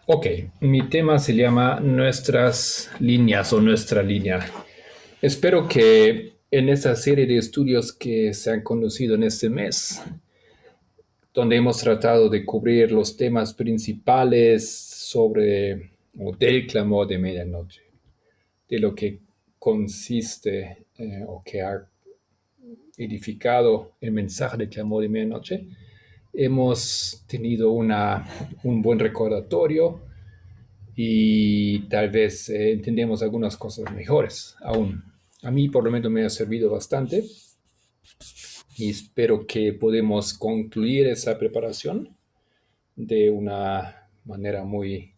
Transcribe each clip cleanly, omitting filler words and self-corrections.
Ok, mi tema se llama Nuestras líneas o nuestra línea. Espero que en esta serie de estudios que se han conducido en este mes, donde hemos tratado de cubrir los temas principales sobre o del clamor de medianoche, de lo que consiste o que ha edificado el mensaje del clamor de medianoche, hemos tenido un buen recordatorio y tal vez entendemos algunas cosas mejores aún. A mí por lo menos me ha servido bastante y espero que podamos concluir esa preparación de una manera muy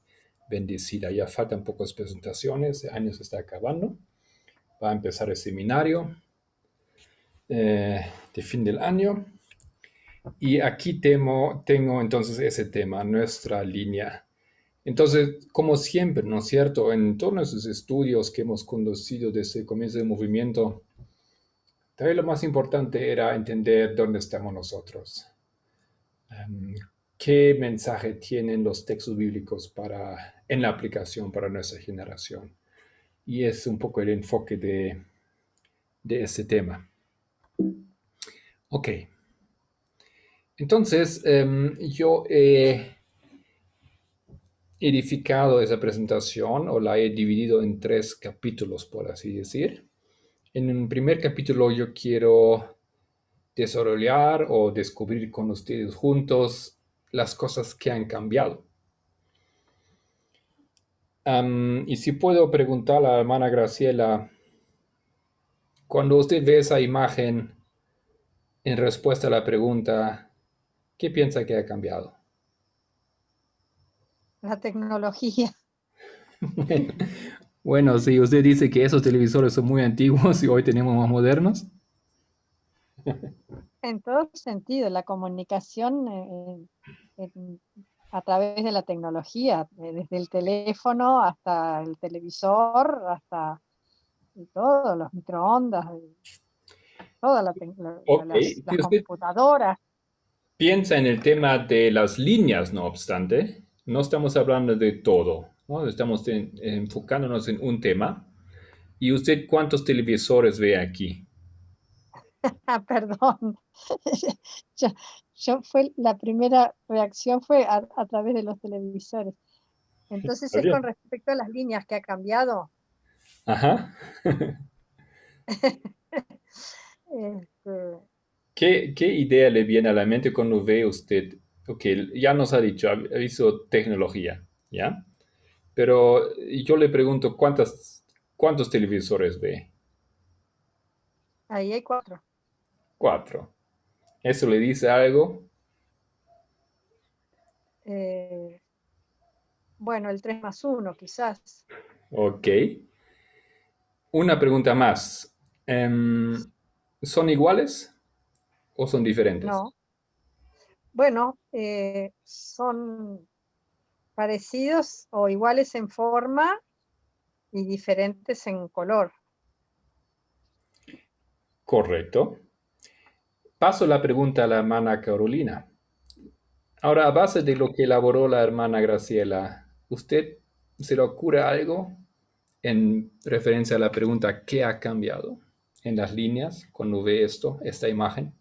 bendecida. Ya faltan pocas presentaciones, el año se está acabando, va a empezar el seminario de fin del año y aquí tengo entonces ese tema, nuestra línea. Entonces, como siempre, ¿no es cierto? En todos nuestros estudios que hemos conducido desde el comienzo del movimiento, tal vez lo más importante era entender dónde estamos nosotros. Um, ¿Qué mensaje tienen los textos bíblicos en la aplicación para nuestra generación? Y es un poco el enfoque de este tema. Ok, entonces yo he edificado esa presentación o la he dividido en tres capítulos, por así decir. En el primer capítulo yo quiero desarrollar o descubrir con ustedes juntos las cosas que han cambiado. Y si puedo preguntar a la hermana Graciela, cuando usted ve esa imagen en respuesta a la pregunta, ¿qué piensa que ha cambiado? La tecnología. Bueno, si usted dice que esos televisores son muy antiguos y hoy tenemos más modernos. En todo sentido, la comunicación a través de la tecnología, desde el teléfono hasta el televisor, hasta y todo, los microondas, toda Ok, las si usted computadoras. piensa en el tema de las líneas, no obstante, no estamos hablando de todo, ¿no? Estamos enfocándonos en un tema. ¿Y usted cuántos televisores ve aquí? Ah, perdón. Yo, la primera reacción fue a través de los televisores. Entonces Está es con bien. respecto a las líneas que ha cambiado. Ajá. Este, ¿Qué idea le viene a la mente cuando ve usted? Ok, ya nos ha dicho, ha visto tecnología, ¿ya? Pero yo le pregunto, ¿cuántos televisores ve? ahí hay cuatro. Cuatro. ¿Eso le dice algo? Eh, bueno, el 3 más uno quizás. Ok. Una pregunta más. ¿Son iguales o son diferentes? No. Bueno, son parecidos o iguales en forma y diferentes en color. Correcto. Paso la pregunta a la hermana Carolina. Ahora, a base de lo que elaboró la hermana Graciela, ¿usted se le ocurre algo en referencia a la pregunta ¿qué ha cambiado en las líneas cuando ve esta imagen?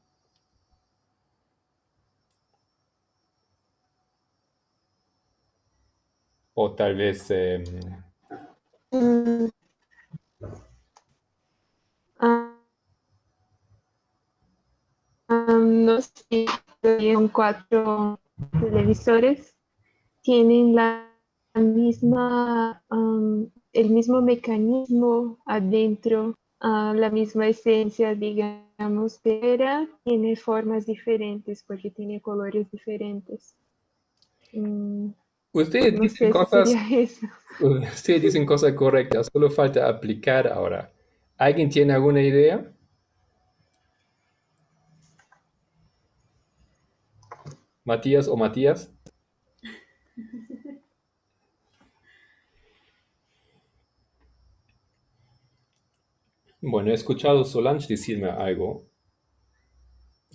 O tal vez, Mm, ah, no sé, son cuatro televisores, tienen la misma, el mismo mecanismo adentro, la misma esencia, digamos, pero tiene formas diferentes porque tiene colores diferentes. Mm, ustedes no dicen sé si cosas, sería eso. ustedes dicen cosas correctas, solo falta aplicar ahora. ¿Alguien tiene alguna idea? ¿Matías o Matías? Bueno, he escuchado Solange decirme algo.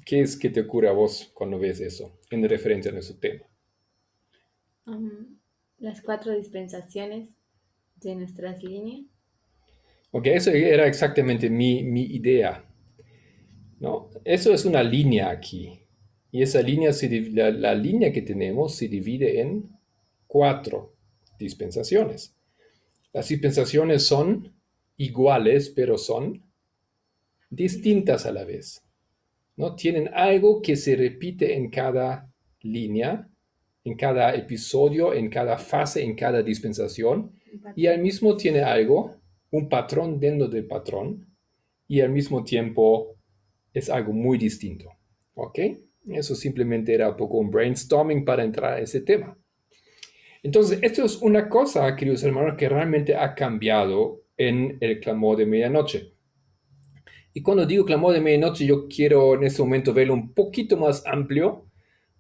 ¿Qué es que te ocurre a vos cuando ves eso en referencia a nuestro tema? Ujú. Las 4 dispensaciones de nuestras líneas. Ok, eso era exactamente mi idea, ¿no? Eso es una línea aquí. Y esa línea, la línea que tenemos se divide en 4 dispensaciones. Las dispensaciones son iguales, pero son distintas a la vez, ¿no? Tienen algo que se repite en cada línea, en cada episodio, en cada fase, en cada dispensación, y al mismo tiene algo, un patrón dentro del patrón, y al mismo tiempo es algo muy distinto, ¿ok? Eso simplemente era un poco un brainstorming para entrar a ese tema. Entonces, esto es una cosa, queridos hermanos, que realmente ha cambiado en el clamor de medianoche. Y cuando digo clamor de medianoche, yo quiero en este momento verlo un poquito más amplio,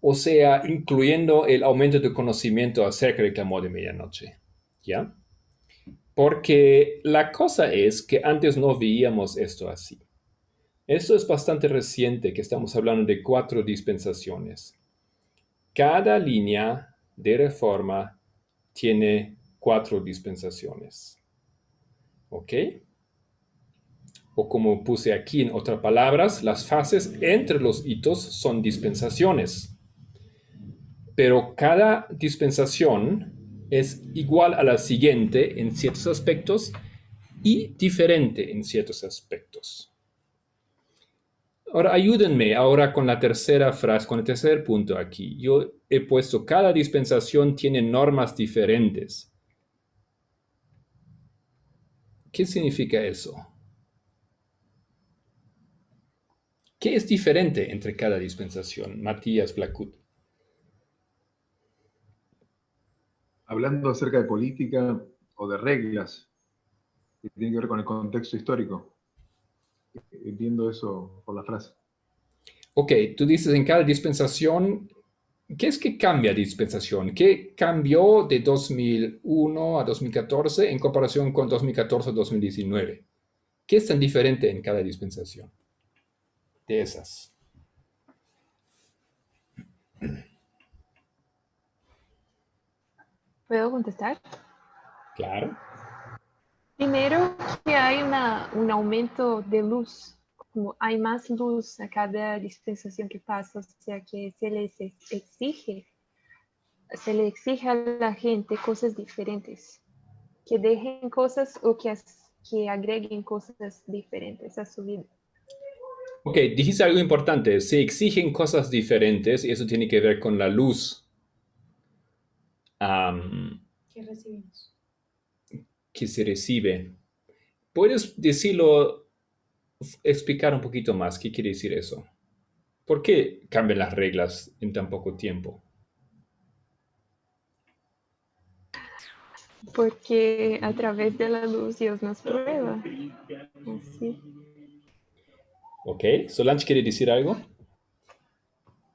o sea, incluyendo el aumento de conocimiento acerca del clamor de medianoche, ¿ya? Porque la cosa es que antes no veíamos esto así. Esto es bastante reciente, que estamos hablando de 4 dispensaciones. Cada línea de reforma tiene 4 dispensaciones, ¿ok? O como puse aquí en otras palabras, las fases entre los hitos son dispensaciones. Pero cada dispensación es igual a la siguiente en ciertos aspectos y diferente en ciertos aspectos. Ahora ayúdenme ahora con la tercera frase, con el tercer punto aquí. Yo he puesto cada dispensación tiene normas diferentes. ¿Qué significa eso? ¿Qué es diferente entre cada dispensación? Matías Blacut. Hablando acerca de política o de reglas que tienen que ver con el contexto histórico. Entiendo eso por la frase. Ok, tú dices en cada dispensación, ¿qué es que cambia dispensación? ¿Qué cambió de 2001 a 2014 en comparación con 2014 a 2019? ¿Qué es tan diferente en cada dispensación de esas? ¿Puedo contestar? Claro. Primero que hay un aumento de luz, como hay más luz a cada dispensación que pasa, o sea que se le exige a la gente cosas diferentes, que dejen cosas o que agreguen cosas diferentes a su vida. Ok, dijiste algo importante. Se exigen cosas diferentes y eso tiene que ver con la luz ¿Qué recibimos? que se recibe. ¿Puedes decirlo, explicar un poquito más? ¿Qué quiere decir eso? ¿Por qué cambian las reglas en tan poco tiempo? Porque a través de la luz Dios nos prueba. Así. Ok, Solange quiere decir algo.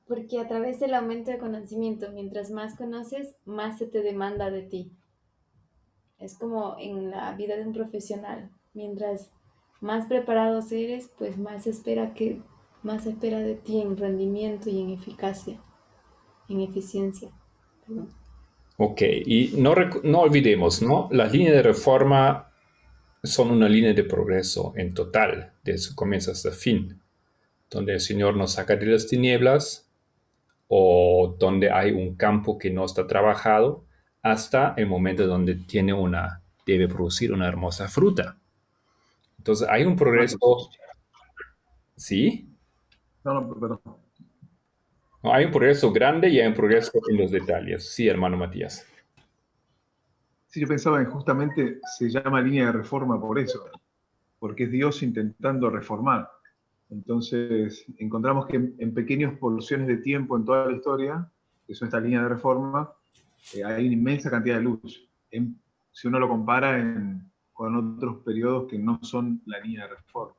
Porque a través del aumento de conocimiento, mientras más conoces, más se te demanda de ti. Es como en la vida de un profesional. Mientras más preparados eres, pues más se espera de ti en rendimiento y en eficacia, en eficiencia. Perdón. Ok, y no olvidemos, ¿no? Las líneas de reforma son una línea de progreso en total, desde comienzo hasta fin, donde el Señor nos saca de las tinieblas o donde hay un campo que no está trabajado, hasta el momento donde debe producir una hermosa fruta. Entonces hay un progreso, ¿sí? No, perdón. No, hay un progreso grande y hay un progreso en los detalles. Sí, hermano Matías. Sí, yo pensaba en justamente se llama línea de reforma por eso, porque es Dios intentando reformar. Entonces, encontramos que en pequeñas porciones de tiempo en toda la historia, que son esta línea de reforma, hay una inmensa cantidad de luz. Si uno lo compara con otros periodos que no son la línea de reforma.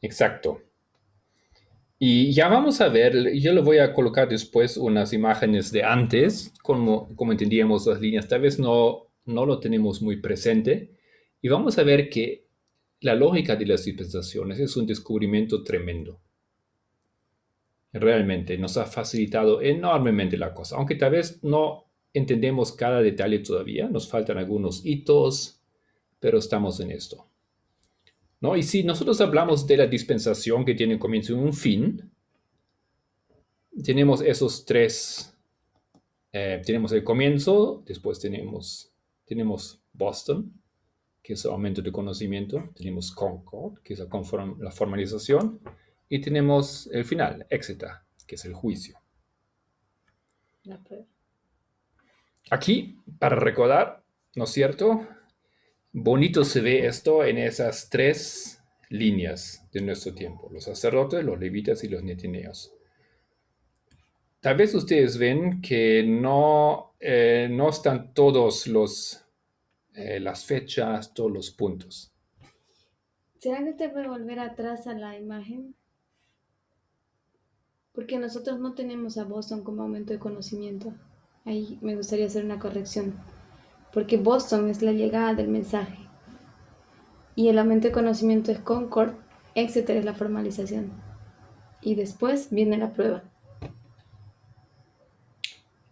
Exacto. Y ya vamos a ver, yo le voy a colocar después unas imágenes de antes, como entendíamos las líneas. Tal vez no lo tenemos muy presente. Y vamos a ver que la lógica de las dispensaciones es un descubrimiento tremendo. Realmente nos ha facilitado enormemente la cosa, aunque tal vez no entendemos cada detalle todavía, nos faltan algunos hitos, pero estamos en esto, ¿no? Y si nosotros hablamos de la dispensación que tiene un comienzo y un fin, tenemos esos tres, tenemos el comienzo, después tenemos Boston, que es el aumento de conocimiento, tenemos Concord, que es la formalización, y tenemos el final, Exeter, que es el juicio. La prueba. Aquí, para recordar, ¿no es cierto? Bonito se ve esto en esas tres líneas de nuestro tiempo, los sacerdotes, los levitas y los netineos. Tal vez ustedes ven que no están todos las fechas, todos los puntos. ¿Será que usted puede volver atrás a la imagen? Porque nosotros no tenemos a Boston como aumento de conocimiento. Ahí me gustaría hacer una corrección. Porque Boston es la llegada del mensaje. Y el aumento de conocimiento es Concord, Exeter es la formalización. Y después viene la prueba.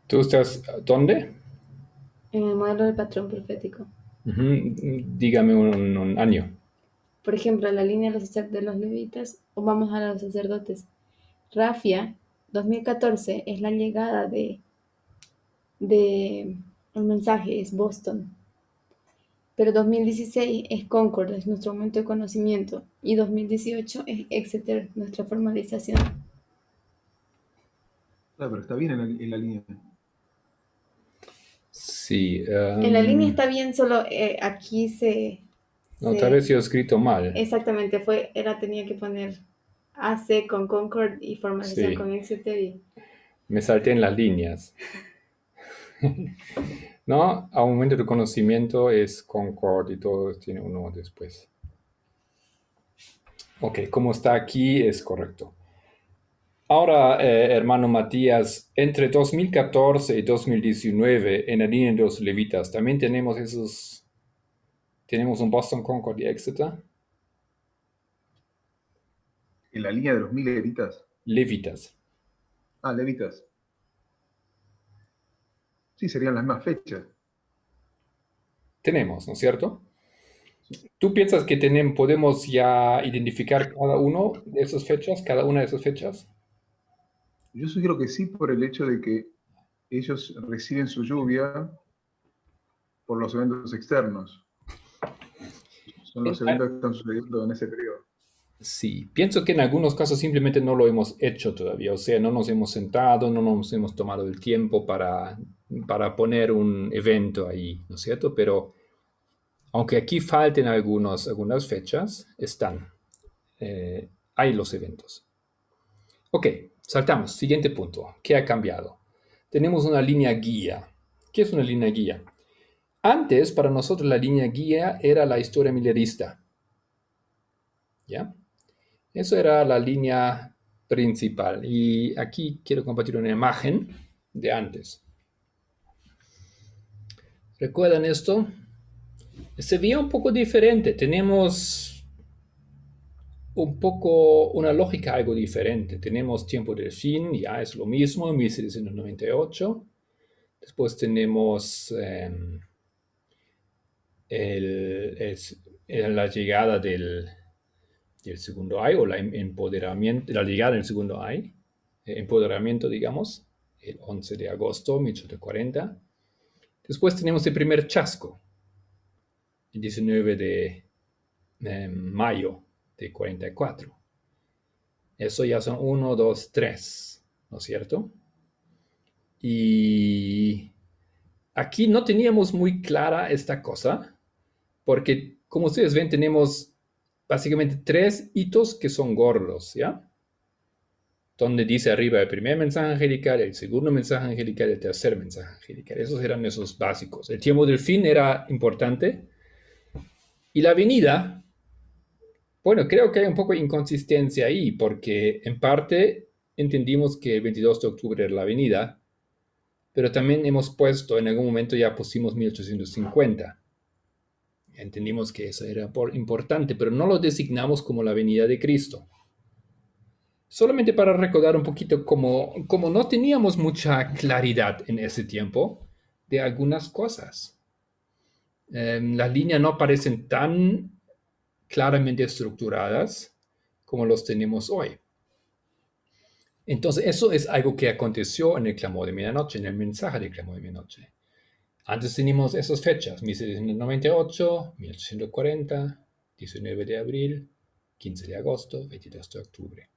¿Tú estás dónde? En el modelo del patrón profético. Dígame un año. Por ejemplo, la línea de los levitas, o vamos a los sacerdotes. Rafia, 2014, es la llegada de el mensaje, es Boston. Pero 2016 es Concord, es nuestro aumento de conocimiento. Y 2018 es Exeter, nuestra formalización. Claro, pero está bien en la línea. Sí. En la línea está bien, solo aquí No, tal vez yo he escrito mal. Exactamente, tenía que poner AC con Concord y formalización Sí. con Exeter. Me salté en las líneas. ¿No? Aumento de conocimiento es Concord y todo tiene uno después. Ok, como está aquí es correcto. Ahora, hermano Matías, entre 2014 y 2019 en la línea de los levitas, ¿también tenemos un Boston, Concord y Exeter? En la línea de los 1000 levitas. Levitas. Ah, levitas. Sí, serían las mismas fechas. Tenemos, ¿no es cierto? ¿Tú piensas que podemos ya identificar cada una de esas fechas? Yo sugiero que sí, por el hecho de que ellos reciben su lluvia por los eventos externos. Son los eventos que están sucediendo en ese periodo. Sí, pienso que en algunos casos simplemente no lo hemos hecho todavía, o sea, no nos hemos sentado, no nos hemos tomado el tiempo para poner un evento ahí, ¿no es cierto? Pero aunque aquí falten algunas fechas, están. Hay los eventos. Ok, saltamos. Siguiente punto. ¿Qué ha cambiado? Tenemos una línea guía. ¿Qué es una línea guía? Antes, para nosotros, la línea guía era la historia millerista. ¿Ya? Eso era la línea principal. Y aquí quiero compartir una imagen de antes. ¿Recuerdan esto? Se veía un poco diferente. Tenemos un poco una lógica algo diferente. Tenemos tiempo del fin, ya es lo mismo, 1798. Después tenemos la llegada del segundo ay, o la llegada del segundo ay, empoderamiento, digamos, el 11 de agosto de 1840. Después tenemos el primer chasco, el 19 de mayo de 44. Eso ya son 1, 2, 3, ¿no es cierto? Y aquí no teníamos muy clara esta cosa, porque como ustedes ven, tenemos básicamente 3 hitos que son gordos, ¿ya? Donde dice arriba el primer mensaje angelical, el segundo mensaje angelical, el tercer mensaje angelical. Esos eran esos básicos. El tiempo del fin era importante. Y la venida, bueno, creo que hay un poco de inconsistencia ahí, porque en parte entendimos que el 22 de octubre era la venida, pero también hemos puesto, en algún momento ya pusimos 1850. Entendimos que eso era importante, pero no lo designamos como la venida de Cristo. Solamente para recordar un poquito como no teníamos mucha claridad en ese tiempo de algunas cosas. Las líneas no parecen tan claramente estructuradas como los tenemos hoy. Entonces, eso es algo que aconteció en el clamor de medianoche, en el mensaje del clamor de medianoche. Antes teníamos esas fechas, 1798, 1840, 19 de abril, 15 de agosto, 22 de octubre.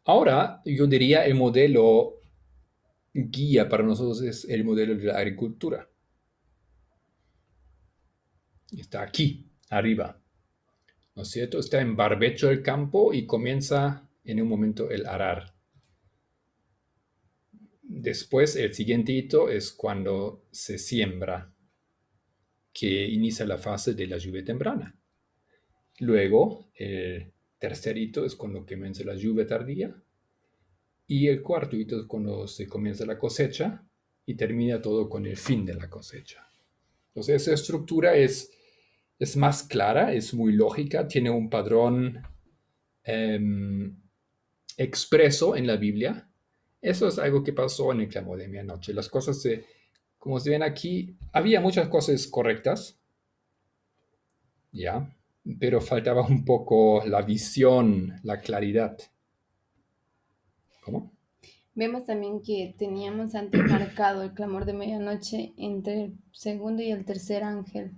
Ahora, yo diría el modelo guía para nosotros es el modelo de la agricultura. Está aquí, arriba. ¿No es cierto? Está en barbecho el campo y comienza en un momento el arar. Después, el siguiente hito es cuando se siembra, que inicia la fase de la lluvia temprana. Luego, el tercer hito es cuando comienza la lluvia tardía. Y el cuarto hito es cuando se comienza la cosecha y termina todo con el fin de la cosecha. Entonces, esa estructura es más clara, es muy lógica, tiene un padrón expreso en la Biblia. Eso es algo que pasó en el clamor de medianoche. Las cosas, como se ven aquí, había muchas cosas correctas, ya, pero faltaba un poco la visión, la claridad. ¿Cómo? Vemos también que teníamos antes marcado el clamor de medianoche entre el segundo y el tercer ángel.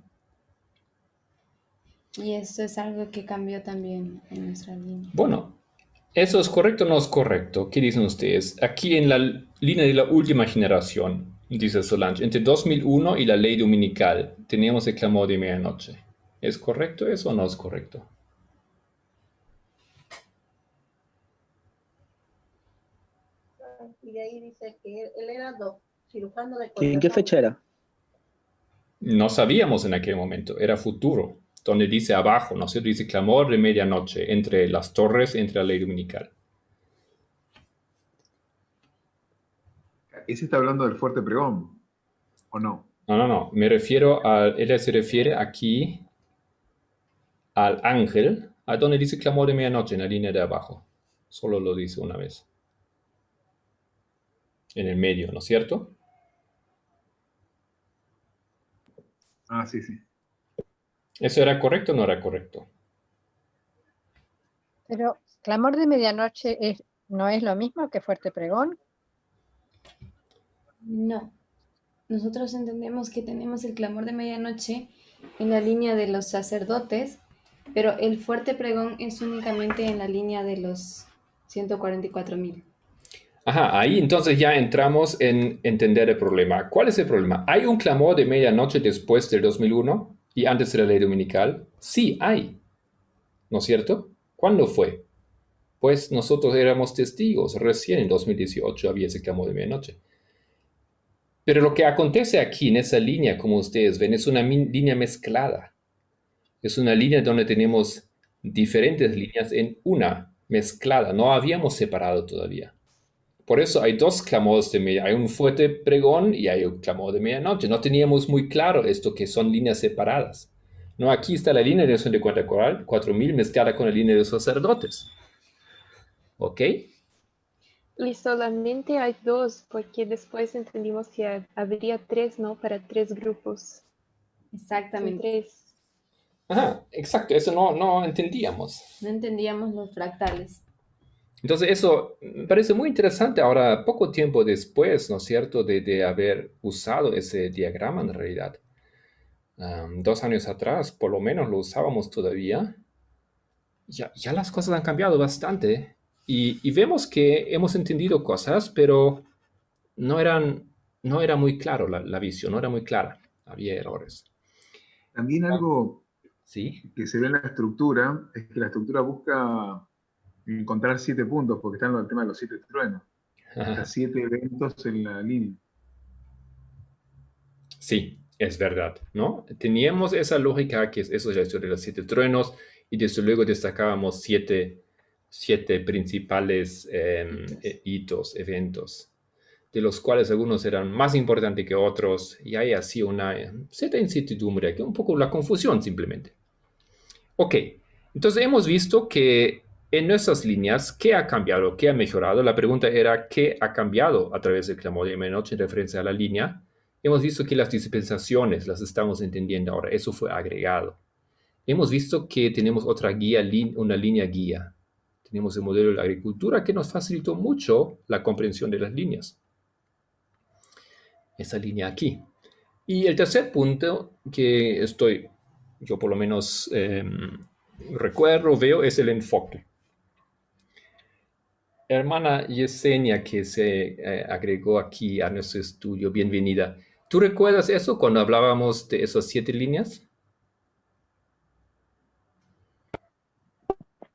Y esto es algo que cambió también en nuestra línea. Bueno, ¿eso es correcto o no es correcto? ¿Qué dicen ustedes? Aquí en la línea de la última generación, dice Solange, entre 2001 y la ley dominical, teníamos el clamor de medianoche. ¿Es correcto eso o no es correcto? Y ahí dice que él era cirujano de ¿En corazón. qué fecha era? No sabíamos en aquel momento, era futuro, donde dice abajo, ¿no es cierto? Dice clamor de medianoche, entre las torres, entre la ley dominical. ¿Ese está hablando del fuerte pregón? ¿O no? No. Me refiero ella se refiere aquí al ángel, a donde dice clamor de medianoche, en la línea de abajo. Solo lo dice una vez. En el medio, ¿no es cierto? Ah, sí. ¿Eso era correcto o no era correcto? Pero clamor de medianoche no es lo mismo que fuerte pregón. No. Nosotros entendemos que tenemos el clamor de medianoche en la línea de los sacerdotes, pero el fuerte pregón es únicamente en la línea de los 144,000. Ajá, ahí entonces ya entramos en entender el problema. ¿Cuál es el problema? ¿Hay un clamor de medianoche después del 2001 y antes de la ley dominical? Sí, hay. ¿No es cierto? ¿Cuándo fue? Pues nosotros éramos testigos. Recién en 2018 había ese clamor de medianoche. Pero lo que acontece aquí en esa línea, como ustedes ven, es una línea mezclada. Es una línea donde tenemos diferentes líneas en una mezclada. No habíamos separado todavía. Por eso hay dos clamores de medianoche. Hay un fuerte pregón y hay un clamor de medianoche. No teníamos muy claro esto, que son líneas separadas. No, aquí está la línea de los 144,000 mezclada con la línea de los sacerdotes. ¿Ok? Y solamente hay dos, porque después entendimos que habría tres, ¿no? Para tres grupos. Son Exactamente. tres. Ajá, exacto. Eso no entendíamos. No entendíamos los fractales. Entonces eso me parece muy interesante ahora, poco tiempo después, ¿no es cierto?, de haber usado ese diagrama en realidad. 2 años atrás, por lo menos lo usábamos todavía. Ya las cosas han cambiado bastante y vemos que hemos entendido cosas, pero no era muy claro la visión, no era muy clara. Había errores. También algo ¿Sí? que se ve en la estructura es que la estructura busca encontrar 7 puntos, porque está en el tema de los 7 truenos. Hasta 7 eventos en la línea. Sí, es verdad, ¿no? Teníamos esa lógica, que eso es la historia de los 7 truenos, y desde luego destacábamos siete principales hitos, eventos, de los cuales algunos eran más importantes que otros, y hay así una cierta incertidumbre, que un poco la confusión simplemente. Ok, entonces hemos visto que En nuestras líneas, ¿qué ha cambiado? ¿Qué ha mejorado? La pregunta era, ¿qué ha cambiado a través del clamor de medianoche en referencia a la línea? Hemos visto que las dispensaciones las estamos entendiendo ahora. Eso fue agregado. Hemos visto que tenemos otra guía, una línea guía. Tenemos el modelo de la agricultura que nos facilitó mucho la comprensión de las líneas. Esa línea aquí. Y el tercer punto que yo por lo menos recuerdo, veo, es el enfoque. Hermana Yesenia, que se agregó aquí a nuestro estudio, bienvenida. ¿Tú recuerdas eso cuando hablábamos de esas 7 líneas?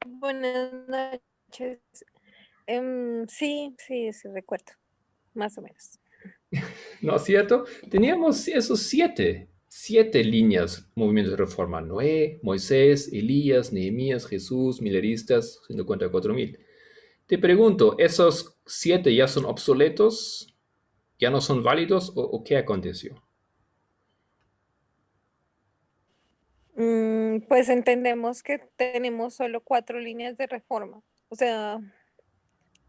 Buenas noches. Sí, sí, recuerdo, más o menos. ¿No es cierto? Teníamos esos 7 líneas, movimientos de reforma. Noé, Moisés, Elías, Nehemías, Jesús, mileristas, 144,000. Te pregunto, ¿esos 7 ya son obsoletos? ¿Ya no son válidos? ¿O qué aconteció? Pues entendemos que tenemos solo 4 líneas de reforma. O sea,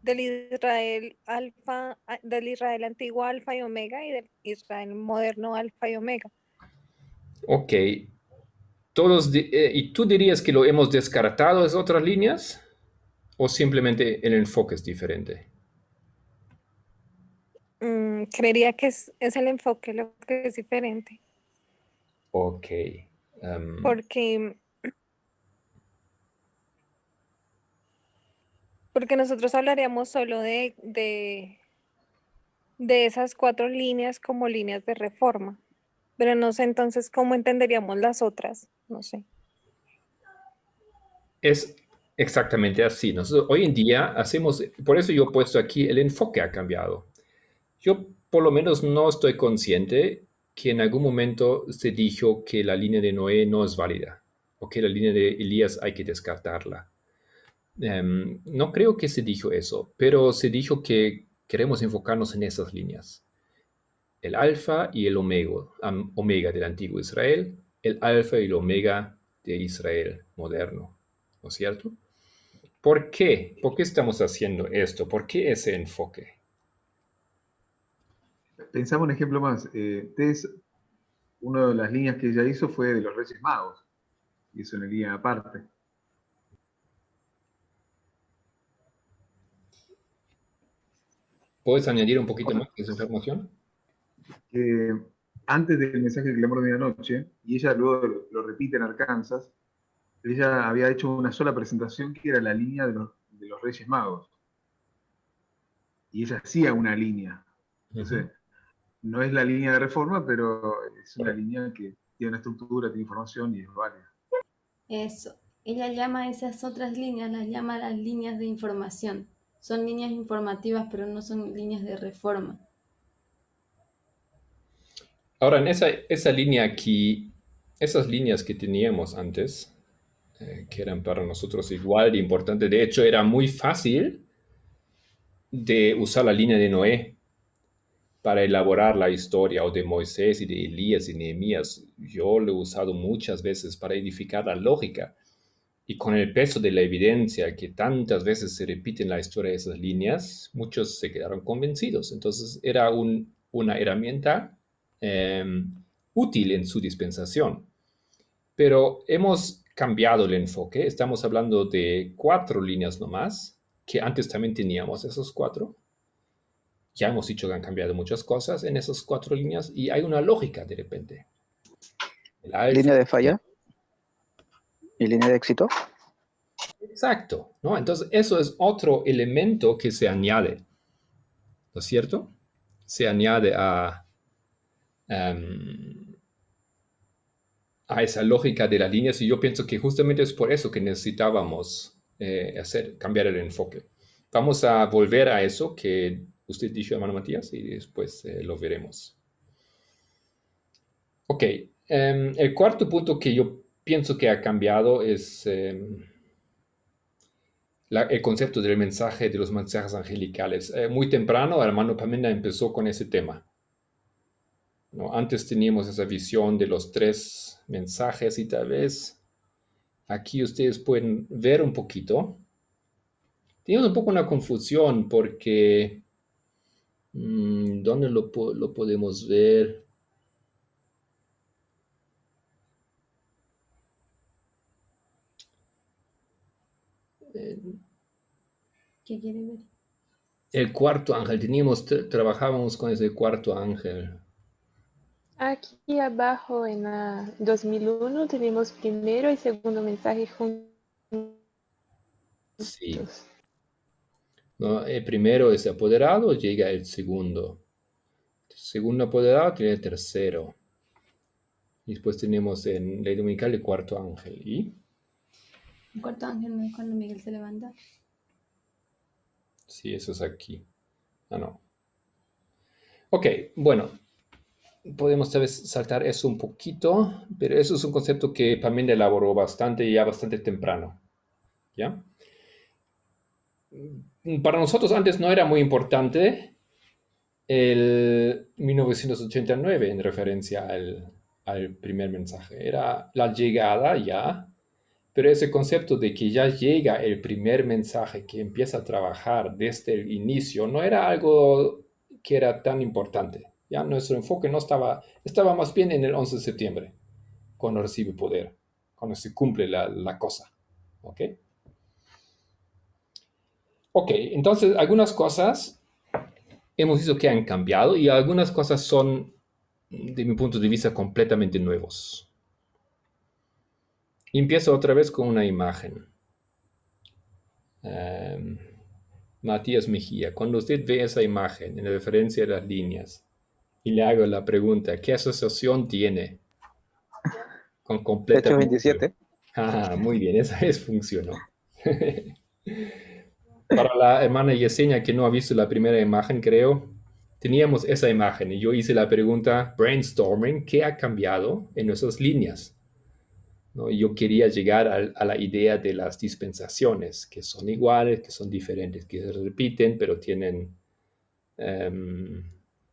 del Israel alfa, del Israel antiguo alfa y omega y del Israel moderno alfa y omega. Ok. ¿Y tú dirías que lo hemos descartado esas otras líneas? ¿O simplemente el enfoque es diferente? Creería que es el enfoque lo que es diferente. Ok. Porque nosotros hablaríamos solo de esas 4 líneas como líneas de reforma. Pero no sé entonces cómo entenderíamos las otras, no sé. Es exactamente así. Nosotros hoy en día hacemos, por eso yo he puesto aquí, el enfoque ha cambiado. Yo por lo menos no estoy consciente que en algún momento se dijo que la línea de Noé no es válida o que la línea de Elías hay que descartarla. No creo que se dijo eso, pero se dijo que queremos enfocarnos en esas líneas. El alfa y el omega del antiguo Israel, el alfa y el omega de Israel moderno, ¿no es cierto? ¿Por qué? ¿Por qué estamos haciendo esto? ¿Por qué ese enfoque? Pensamos un ejemplo más. Una de las líneas que ella hizo fue de los Reyes Magos. Hizo una línea aparte. ¿Puedes añadir un poquito más de esa información? Antes del mensaje del clamor de medianoche, y ella luego lo repite en Arkansas, ella había hecho una sola presentación que era la línea de los Reyes Magos. Y ella hacía una línea. Entonces, no es la línea de reforma, pero es una línea que tiene una estructura, tiene información y es válida. Eso. Ella llama a esas otras líneas, las llama las líneas de información. Son líneas informativas, pero no son líneas de reforma. Ahora, en esa línea aquí, esas líneas que teníamos antes, que eran para nosotros igual de importantes, de hecho, era muy fácil de usar la línea de Noé para elaborar la historia, o de Moisés y de Elías y Nehemías. Yo lo he usado muchas veces para edificar la lógica. Y con el peso de la evidencia que tantas veces se repite en la historia de esas líneas, muchos se quedaron convencidos. Entonces era una herramienta útil en su dispensación. Pero hemos cambiado el enfoque. Estamos hablando de 4 líneas nomás, que antes también teníamos esos 4. Ya hemos dicho que han cambiado muchas cosas en esas 4 líneas y hay una lógica de repente. Línea de falla y línea de éxito. Exacto, ¿no? Entonces eso es otro elemento que se añade, ¿no es cierto? Se añade a esa lógica de las líneas y yo pienso que justamente es por eso que necesitábamos cambiar el enfoque. Vamos a volver a eso que usted dijo, hermano Matías, y después lo veremos. Ok, el cuarto punto que yo pienso que ha cambiado es el concepto del mensaje, de los mensajes angelicales. Muy temprano, hermano Pamenda empezó con ese tema, ¿no? Antes teníamos esa visión de los 3 mensajes y tal vez aquí ustedes pueden ver un poquito Tenemos un poco una confusión porque ¿dónde lo podemos ver? ¿Qué quiere ver? El cuarto ángel, trabajábamos con ese cuarto ángel. Aquí abajo en 2001 tenemos primero y segundo mensaje juntos. Sí. ¿No? El primero es apoderado, llega el segundo. El segundo apoderado tiene el tercero. Y después tenemos en ley dominical el cuarto ángel. ¿Y? El cuarto ángel no es cuando Miguel se levanta. Sí, eso es aquí. Ah, no. Ok, bueno. Podemos tal vez saltar eso un poquito, pero eso es un concepto que Pamela elaboró bastante, ya bastante temprano. ¿Ya? Para nosotros antes no era muy importante el 1989 en referencia al primer mensaje. Era la llegada ya, pero ese concepto de que ya llega el primer mensaje que empieza a trabajar desde el inicio no era algo que era tan importante. Ya nuestro enfoque no estaba más bien en el 11 de septiembre, cuando recibe poder, cuando se cumple la cosa. ¿Ok? Ok, entonces algunas cosas hemos visto que han cambiado y algunas cosas son, de mi punto de vista, completamente nuevos. Y empiezo otra vez con una imagen. Matías Mejía, cuando usted ve esa imagen en referencia a las líneas y le hago la pregunta, ¿qué asociación tiene con Hechos completamente? 27. Ah, muy bien, esa vez funcionó. Para la hermana Yesenia que no ha visto la primera imagen, creo, teníamos esa imagen y yo hice la pregunta, brainstorming, ¿qué ha cambiado en nuestras líneas? ¿No? Y yo quería llegar a la idea de las dispensaciones, que son iguales, que son diferentes, que se repiten, pero tienen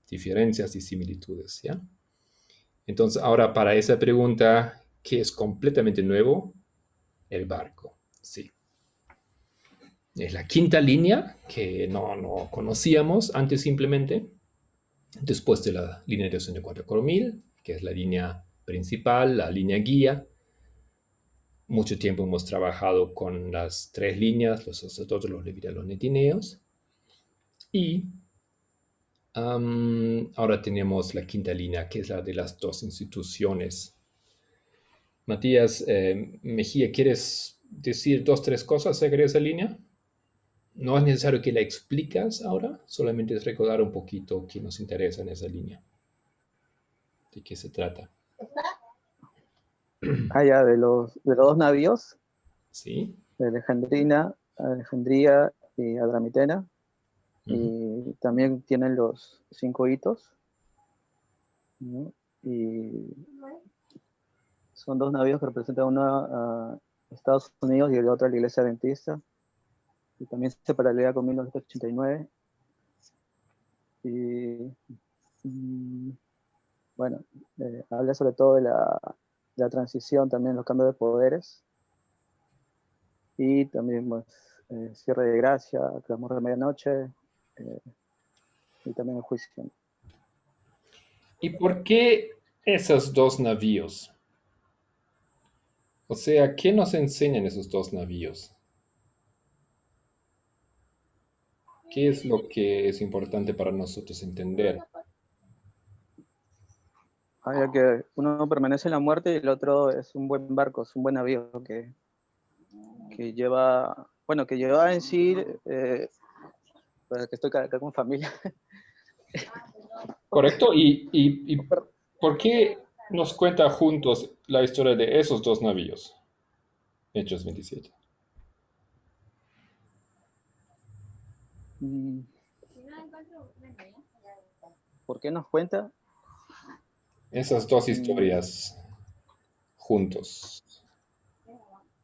diferencias y similitudes, ¿ya? Entonces, ahora para esa pregunta, ¿qué es completamente nuevo? El barco, sí. Es la quinta línea que no conocíamos antes simplemente, después de la línea de 204.000, que es la línea principal, la línea guía. Mucho tiempo hemos trabajado con las tres líneas, los sacerdotes, los levitas, los netineos. Y ahora tenemos la quinta línea, que es la de las dos instituciones. Matías Mejía, ¿quieres decir dos, tres cosas sobre esa línea? No es necesario que la explicas ahora, solamente es recordar un poquito qué nos interesa en esa línea. ¿De qué se trata? Ya, de los dos navíos, Sí. de Alejandría y Adramitena. Y también tienen los 5 hitos, ¿no? Y son dos navíos que representan uno a Estados Unidos y el otro a la Iglesia Adventista. Y también se paralela con 1989. Y bueno, habla sobre todo de la transición, también los cambios de poderes. Y también pues, cierre de gracia, clamor de medianoche, y también el juicio. ¿Y por qué esos dos navíos? O sea, ¿qué nos enseñan esos dos navíos? ¿Qué es lo que es importante para nosotros entender? Ya que uno permanece en la muerte y el otro es un buen barco, es un buen navío que lleva, bueno, que lleva en sí, para que estoy acá con familia. Correcto. ¿Y por qué nos cuenta juntos la historia de esos dos navíos? Hechos 27. ¿Por qué nos cuenta? Esas dos historias juntos.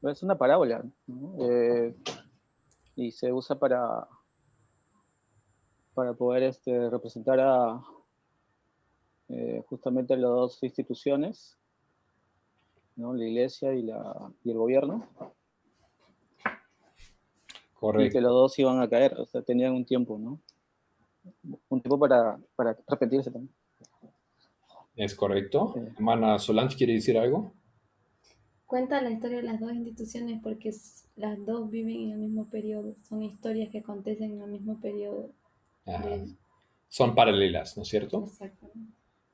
Es una parábola, ¿no? Y se usa para poder representar a justamente las dos instituciones, ¿no? La iglesia y el gobierno. y que Correcto. los dos iban a caer, o sea, tenían un tiempo, ¿no? Un tiempo para repetirse también. ¿Es correcto? Eh. Hermana Solange, ¿quiere decir algo? Cuenta la historia de las dos instituciones porque las dos viven en el mismo periodo. Son historias que acontecen en el mismo periodo. Ajá. Son paralelas, ¿no es cierto? Exactamente.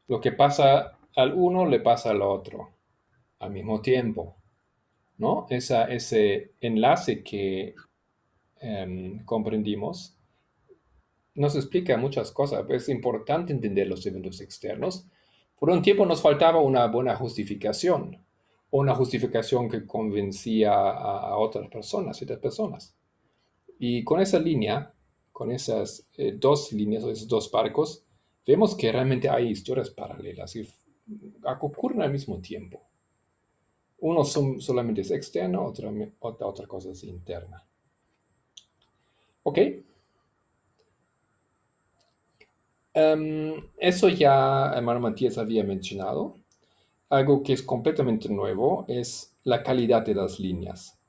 Lo que pasa al uno le pasa al otro al mismo tiempo, ¿no? Ese enlace que comprendimos nos explica muchas cosas. Es importante entender los eventos externos. Por un tiempo nos faltaba una buena justificación, o una justificación que convencía a otras personas, ciertas personas. Y con esa línea, con esas dos líneas o esos dos barcos, vemos que realmente hay historias paralelas y ocurren al mismo tiempo. Uno solamente es externo, otra cosa es interna. ¿Ok? Eso ya hermano Matías había mencionado. Algo que es completamente nuevo es la calidad de las líneas.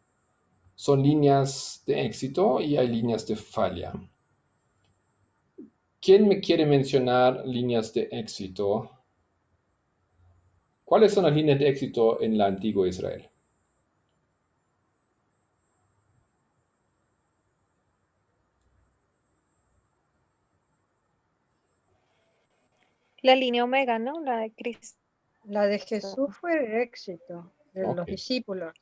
Son líneas de éxito y hay líneas de falla. ¿Quién me quiere mencionar líneas de éxito? ¿Cuáles son las líneas de éxito en la antigua Israel? La línea omega, ¿no? La de Cristo. La de Jesús fue de éxito, de los Ok. discípulos.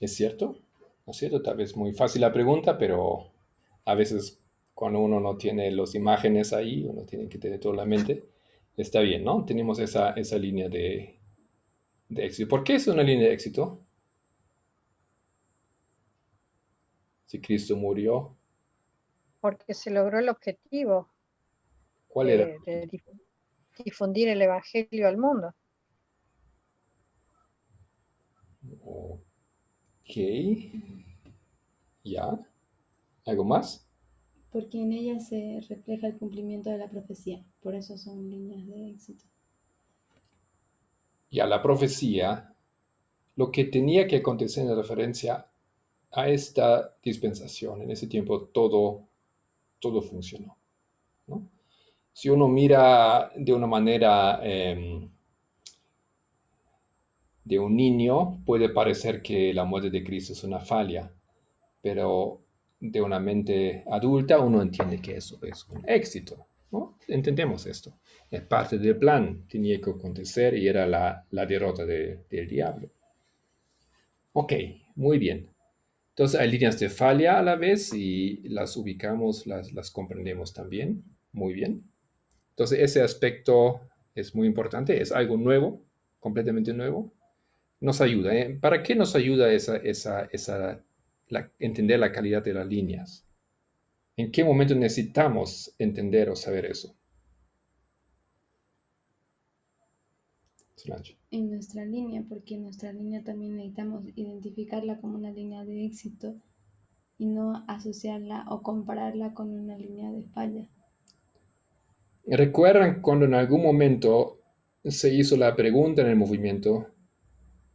¿Es cierto? ¿No es cierto? Tal vez muy fácil la pregunta, pero a veces cuando uno no tiene las imágenes ahí, uno tiene que tener todo en la mente, está bien, ¿no? Tenemos esa línea de éxito. ¿Por qué es una línea de éxito? Si Cristo murió, Porque se logró el objetivo ¿cuál era? de difundir el Evangelio al mundo. Ok. ¿Ya? ¿Algo más? Porque en ella se refleja el cumplimiento de la profecía. Por eso son líneas de éxito. Ya, la profecía, lo que tenía que acontecer en referencia a esta dispensación, en ese tiempo todo funcionó, ¿no? Si uno mira de una manera de un niño, puede parecer que la muerte de Cristo es una falla, pero de una mente adulta uno entiende que eso es un éxito, ¿no? Entendemos esto. Es parte del plan, tenía que acontecer y era la derrota del diablo. Ok, muy bien. Entonces hay líneas de falla a la vez y las ubicamos, las comprendemos también. Muy bien. Entonces ese aspecto es muy importante, es algo nuevo, completamente nuevo. Nos ayuda. ¿Para qué nos ayuda entender la calidad de las líneas? ¿En qué momento necesitamos entender o saber eso? Solange. En nuestra línea, porque en nuestra línea también necesitamos identificarla como una línea de éxito y no asociarla o compararla con una línea de falla. ¿Recuerdan cuando en algún momento se hizo la pregunta en el movimiento?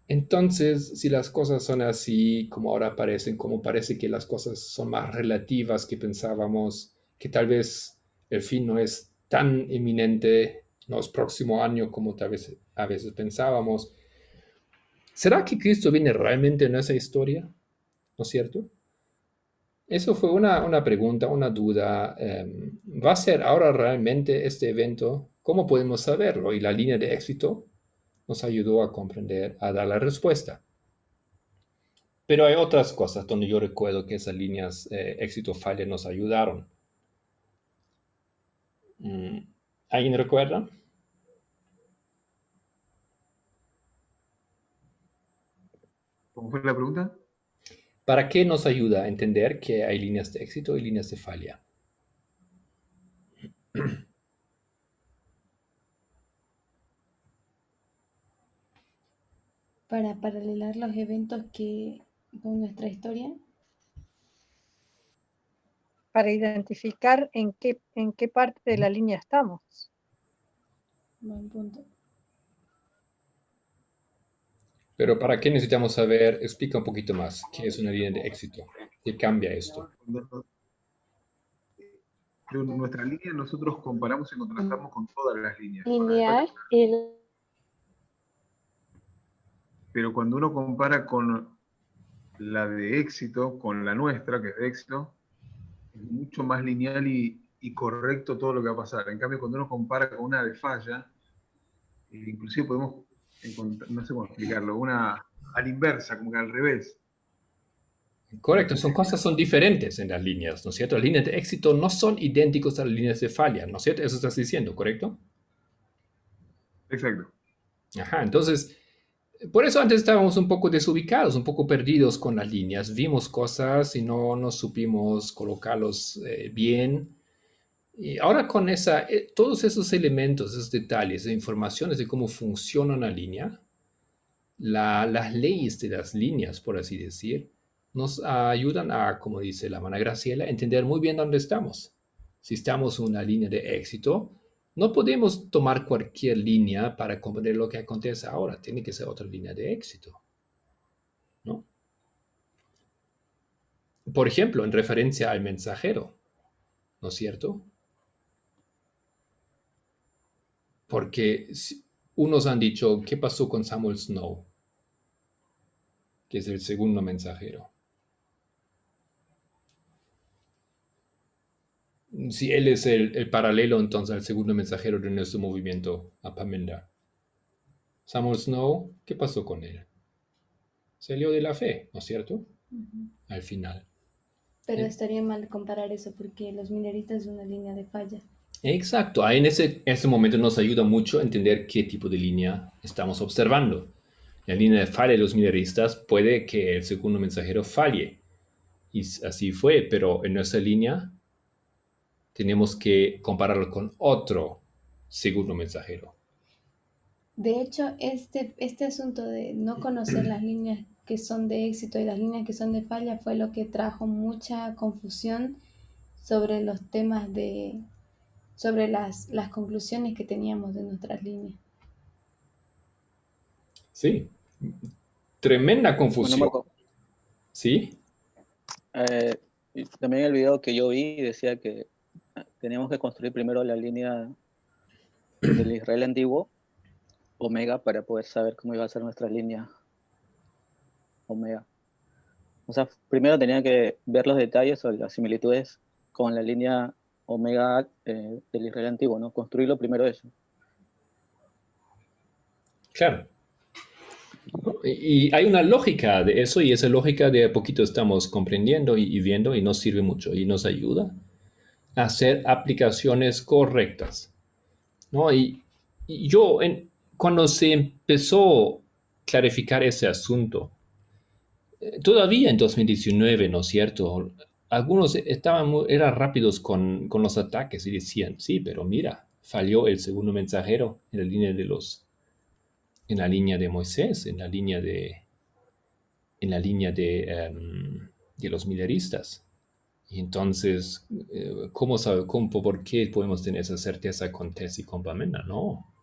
Entonces, si las cosas son así como ahora parecen, como parece que las cosas son más relativas que pensábamos, que tal vez el fin no es tan inminente, no es próximo año como tal vez a veces pensábamos, ¿será que Cristo viene realmente en esa historia? ¿No es cierto? Eso fue una pregunta, una duda. ¿Va a ser ahora realmente este evento? ¿Cómo podemos saberlo? Y la línea de éxito nos ayudó a comprender, a dar la respuesta. Pero hay otras cosas donde yo recuerdo que esas líneas éxito-falla nos ayudaron. ¿Alguien recuerda? ¿Cómo fue la pregunta? ¿Para qué nos ayuda a entender que hay líneas de éxito y líneas de falla? Para paralelar los eventos con nuestra historia. Para identificar en qué parte de la línea estamos. Buen punto. Pero ¿para qué necesitamos saber? Explica un poquito más. ¿Qué es una línea de éxito? ¿Qué cambia esto? De nuestra línea nosotros comparamos y contrastamos con todas las líneas. Linear y Pero cuando uno compara con la de éxito, con la nuestra, que es de éxito, es mucho más lineal y correcto todo lo que va a pasar. En cambio, cuando uno compara con una de falla, inclusive podemos encontrar, no sé cómo explicarlo, una a la inversa, como que al revés. Correcto, son diferentes en las líneas, ¿no es cierto? Las líneas de éxito no son idénticos a las líneas de falla, ¿no es cierto? Eso estás diciendo, ¿correcto? Exacto. Ajá, entonces, por eso antes estábamos un poco desubicados, un poco perdidos con las líneas. Vimos cosas y no nos supimos colocarlos bien. Y ahora con todos esos elementos, esos detalles, informaciones de cómo funciona una línea, las leyes de las líneas, por así decir, nos ayudan a, como dice la hermana Graciela, entender muy bien dónde estamos. Si estamos en una línea de éxito, no podemos tomar cualquier línea para comprender lo que acontece ahora. Tiene que ser otra línea de éxito, ¿no? Por ejemplo, en referencia al mensajero, ¿no es cierto? Porque unos han dicho, ¿qué pasó con Samuel Snow? Que es el segundo mensajero. Si él es el paralelo entonces al segundo mensajero de nuestro movimiento, Apamenda. Samuel Snow, ¿qué pasó con él? Salió de la fe, ¿no es cierto? Al final. Pero estaría mal comparar eso porque los mineritas es una línea de falla. Exacto, ahí en ese momento nos ayuda mucho a entender qué tipo de línea estamos observando. La línea de falla de los mineristas puede que el segundo mensajero falle. Y así fue, pero en nuestra línea tenemos que compararlo con otro segundo mensajero. De hecho, este asunto de no conocer las líneas que son de éxito y las líneas que son de falla fue lo que trajo mucha confusión sobre los temas sobre las conclusiones que teníamos de nuestras líneas. Sí, tremenda Bueno, confusión. Marco, ¿Sí? y también el video que yo vi decía que teníamos que construir primero la línea del Israel antiguo, Omega, para poder saber cómo iba a ser nuestra línea Omega. O sea, primero tenía que ver los detalles o las similitudes con la línea Omega del Israel antiguo, ¿no? Construirlo primero eso. Claro. Y hay una lógica de eso y esa lógica de a poquito estamos comprendiendo y viendo y nos sirve mucho y nos ayuda a hacer aplicaciones correctas, ¿no? Y yo, cuando se empezó a clarificar ese asunto, todavía en 2019, ¿no es cierto? Algunos eran rápidos con los ataques y decían, sí, pero mira, falló el segundo mensajero en la línea en la línea de Moisés, en la línea de los mileristas. Y entonces, por qué podemos tener esa certeza con Tess y con Pamela? No.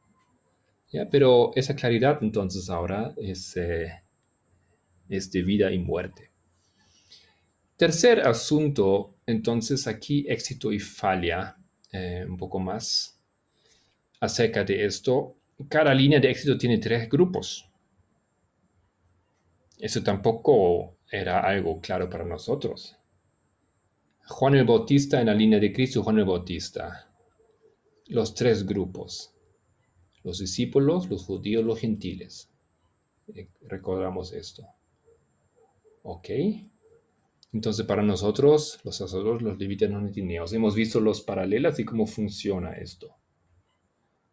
¿Ya? Pero esa claridad entonces ahora es de vida y muerte. Tercer asunto, entonces aquí éxito y falla, un poco más acerca de esto. Cada línea de éxito tiene 3 grupos. Eso tampoco era algo claro para nosotros. Juan el Bautista en la línea de Cristo, Juan el Bautista. Los 3 grupos. Los discípulos, los judíos, los gentiles. Recordamos esto. ¿Ok? Entonces para nosotros, los sacerdotes, los levitas, los netinios, hemos visto los paralelos y cómo funciona esto.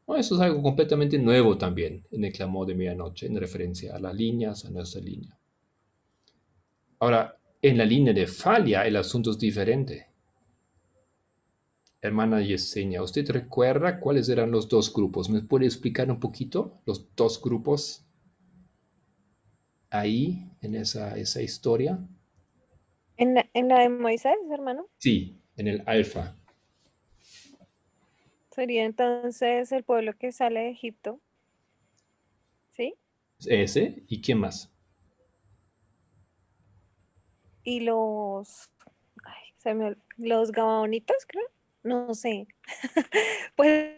Bueno, eso es algo completamente nuevo también en el clamor de medianoche, en referencia a las líneas, a nuestra línea. Ahora, en la línea de falla el asunto es diferente. Hermana Yesenia, ¿usted recuerda cuáles eran los 2 grupos? ¿Me puede explicar un poquito los 2 grupos ahí, en esa historia? ¿En la de Moisés, hermano? Sí, en el alfa. Sería entonces el pueblo que sale de Egipto. ¿Sí? Ese, ¿y quién más? Y los gabaonitas, creo. No sé. Pues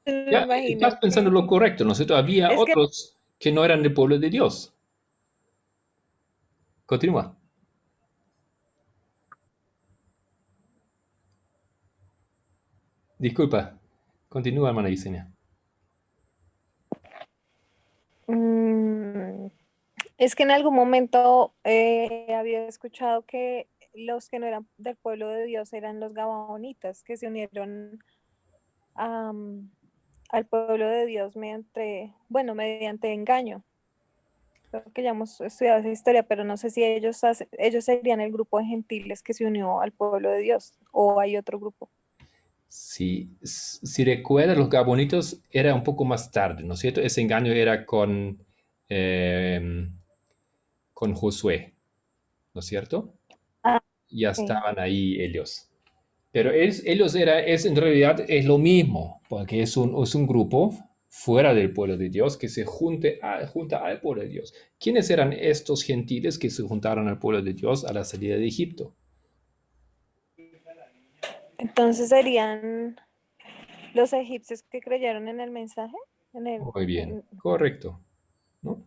me Ya, estás imagino pensando lo que correcto, ¿no es cierto? Había es que otros que no eran del pueblo de Dios. Continúa. Disculpa. Continúa, hermana Yesenia. mm, es que en algún momento había escuchado que los que no eran del pueblo de Dios eran los gabaonitas que se unieron am, al pueblo de Dios mediante engaño. Creo que ya hemos estudiado esa historia, pero no sé si ellos serían el grupo de gentiles que se unió al pueblo de Dios o hay otro grupo. Si recuerdas, los gabonitos era un poco más tarde, ¿no es cierto? Ese engaño era con Josué, ¿no es cierto? Ah, Ya ok. estaban ahí ellos. Pero en realidad es lo mismo, porque es un grupo fuera del pueblo de Dios que se junta al pueblo de Dios. ¿Quiénes eran estos gentiles que se juntaron al pueblo de Dios a la salida de Egipto? Entonces serían los egipcios que creyeron en el mensaje, Muy bien, correcto, ¿no?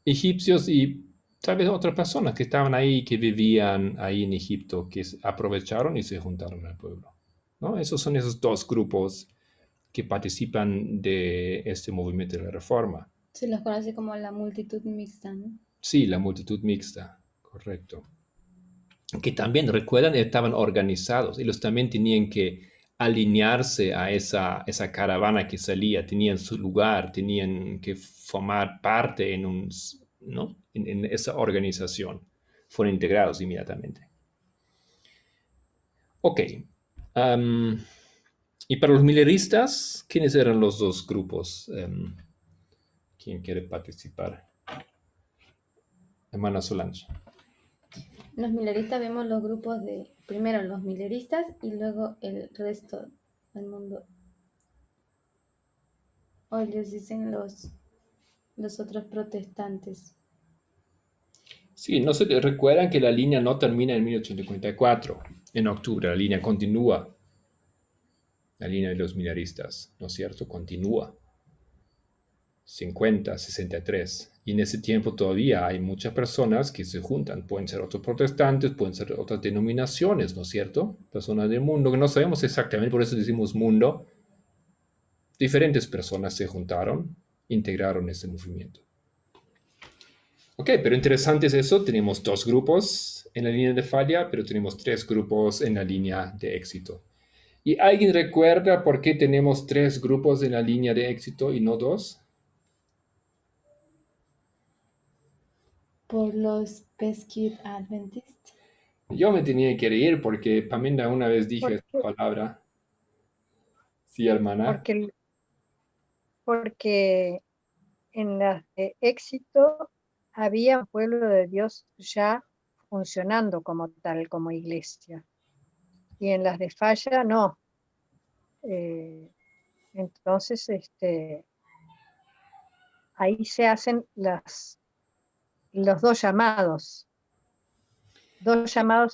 Egipcios y tal vez otras personas que estaban ahí, que vivían ahí en Egipto, que aprovecharon y se juntaron al pueblo, ¿no? Esos son esos dos grupos que participan de este movimiento de la reforma. Se los conoce como la multitud mixta, ¿no? Sí, la multitud mixta, correcto. Que también, recuerdan, estaban organizados. Ellos también tenían que alinearse a esa caravana que salía, tenían su lugar, tenían que formar parte ¿no? en esa organización. Fueron integrados inmediatamente. Ok. Am, y para los mileristas, ¿quiénes eran los dos grupos? ¿Quién quiere participar? Hermana Solange. Los mileristas vemos los grupos primero los mileristas y luego el resto del mundo. O ellos dicen los otros protestantes. Sí, no se recuerdan que la línea no termina en 1854, en octubre, la línea continúa, la línea de los mileristas, ¿no es cierto? Continúa. 50, 63. Y en ese tiempo todavía hay muchas personas que se juntan. Pueden ser otros protestantes, pueden ser otras denominaciones, ¿no es cierto? Personas del mundo, que no sabemos exactamente, por eso decimos mundo. Diferentes personas se juntaron, integraron ese movimiento. Ok, pero interesante es eso. Tenemos dos grupos en la línea de falla, pero tenemos tres grupos en la línea de éxito. ¿Y alguien recuerda por qué tenemos tres grupos en la línea de éxito y no dos? Por los Pesquis Adventists. Yo me tenía que reír porque Pamela una vez dije esa Porque, palabra. Sí, hermana. porque, porque en las de éxito había un pueblo de Dios ya funcionando como tal, como iglesia. Y en las de falla no. Eh, entonces, ahí se hacen los dos llamados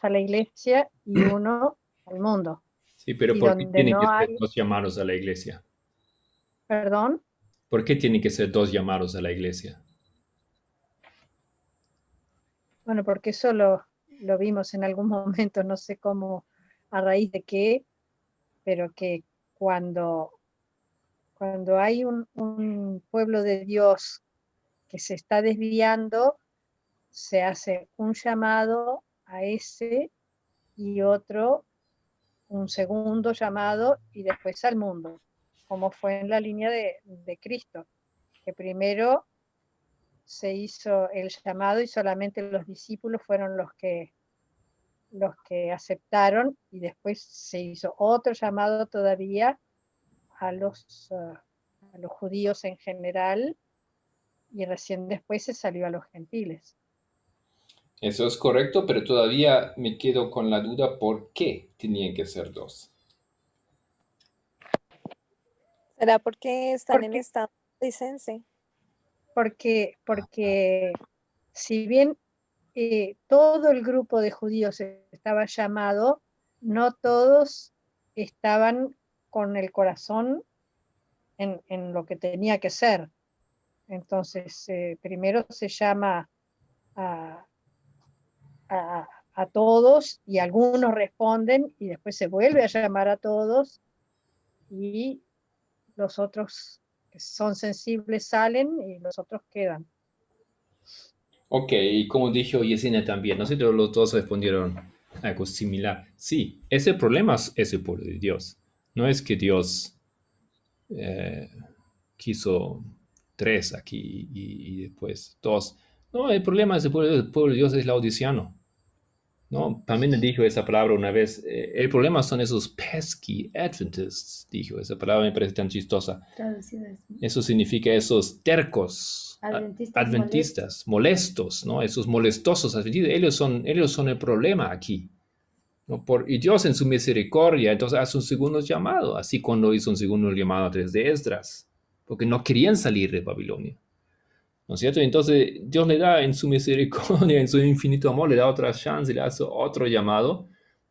a la iglesia y uno al mundo. Sí, pero Y ¿por qué donde tienen que no ser hay, dos llamados a la iglesia? perdón, ¿Por qué tienen que ser dos llamados a la iglesia? bueno, porque eso lo vimos en algún momento, no sé cómo, a raíz de qué, pero que cuando, cuando hay un pueblo de Dios que se está desviando, se hace un llamado a ese y otro, un segundo llamado y después al mundo, como fue en la línea de Cristo, que primero se hizo el llamado y solamente los discípulos fueron los que aceptaron y después se hizo otro llamado todavía a los judíos en general y recién después se salió a los gentiles. Eso es correcto, pero todavía me quedo con la duda por qué tenían que ser dos. ¿Será porque están en Porque, estado license? porque si bien todo el grupo de judíos estaba llamado, no todos estaban con el corazón en lo que tenía que ser. Entonces, primero se llama a todos y algunos responden y después se vuelve a llamar a todos y los otros que son sensibles salen y los otros quedan. Ok, y como dijo Yesenia también, nosotros los dos respondieron algo similar. Sí, ese problema es el pueblo de Dios. No es que Dios quiso 3 aquí y después 2. No, el problema es el pueblo de Dios es laodiciano. ¿No? También dijo esa palabra una vez. El problema son esos pesky Adventists, dijo. Esa palabra me parece tan chistosa. Traducidas. Eso significa esos tercos, adventistas, molestos, ¿no? Esos molestosos adventistas. Ellos son el problema aquí. ¿No? Y Dios en su misericordia, entonces hace un segundo llamado, así cuando hizo un segundo llamado a través de Esdras, porque no querían salir de Babilonia. ¿No es cierto? Entonces Dios le da en su misericordia, en su infinito amor, le da otra chance, le hace otro llamado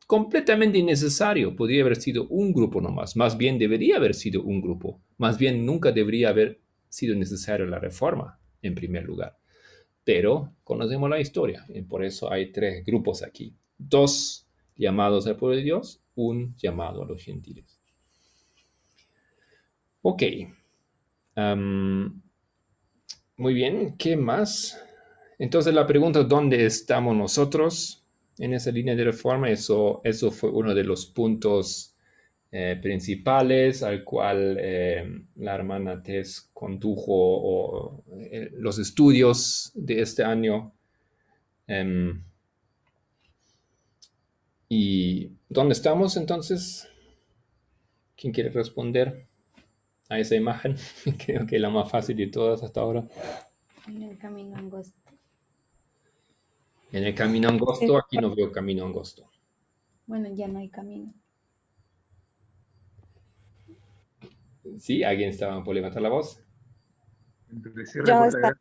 completamente innecesario. Podría haber sido un grupo nomás, más bien debería haber sido un grupo, más bien nunca debería haber sido necesaria la reforma en primer lugar. Pero conocemos la historia y por eso hay 3 grupos aquí. 2 llamados al pueblo de Dios, un llamado a los gentiles. Ok. Muy bien, ¿qué más? Entonces la pregunta, ¿dónde estamos nosotros en esa línea de reforma? Eso fue uno de los puntos principales al cual la hermana Tess condujo los estudios de este año. ¿Y dónde estamos entonces? ¿Quién quiere responder a esa imagen? Creo que es la más fácil de todas hasta ahora. En el camino angosto. En el camino angosto, aquí no veo camino angosto. Bueno, ya no hay camino. ¿Sí? ¿Alguien estaba por levantar la voz? Entre cierre Ya puerta está.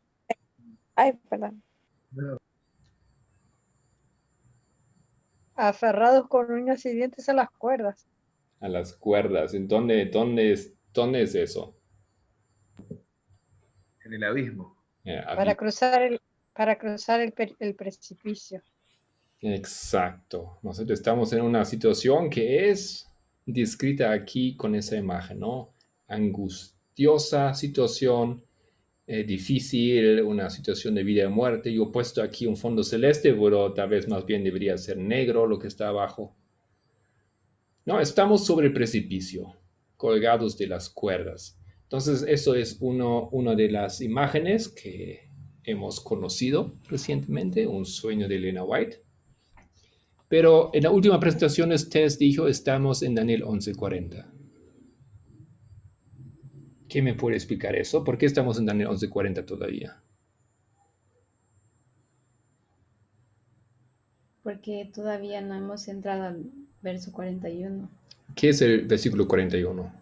Ay, perdón. grande. Aferrados con uñas y dientes a las cuerdas. A las cuerdas. ¿En dónde es eso? En el abismo. Para cruzar el precipicio. Exacto. Nosotros estamos en una situación que es descrita aquí con esa imagen, ¿no? Angustiosa situación, difícil, una situación de vida y muerte. Yo he puesto aquí un fondo celeste, pero tal vez más bien debería ser negro lo que está abajo. No, estamos sobre el precipicio, colgados de las cuerdas. Entonces, eso es una de las imágenes que hemos conocido recientemente, un sueño de Elena White. Pero en la última presentación, Tess dijo, estamos en Daniel 11:40. ¿Quién me puede explicar eso? ¿Por qué estamos en Daniel 11:40 todavía? Porque todavía no hemos entrado al verso 41. ¿Qué es el versículo 41?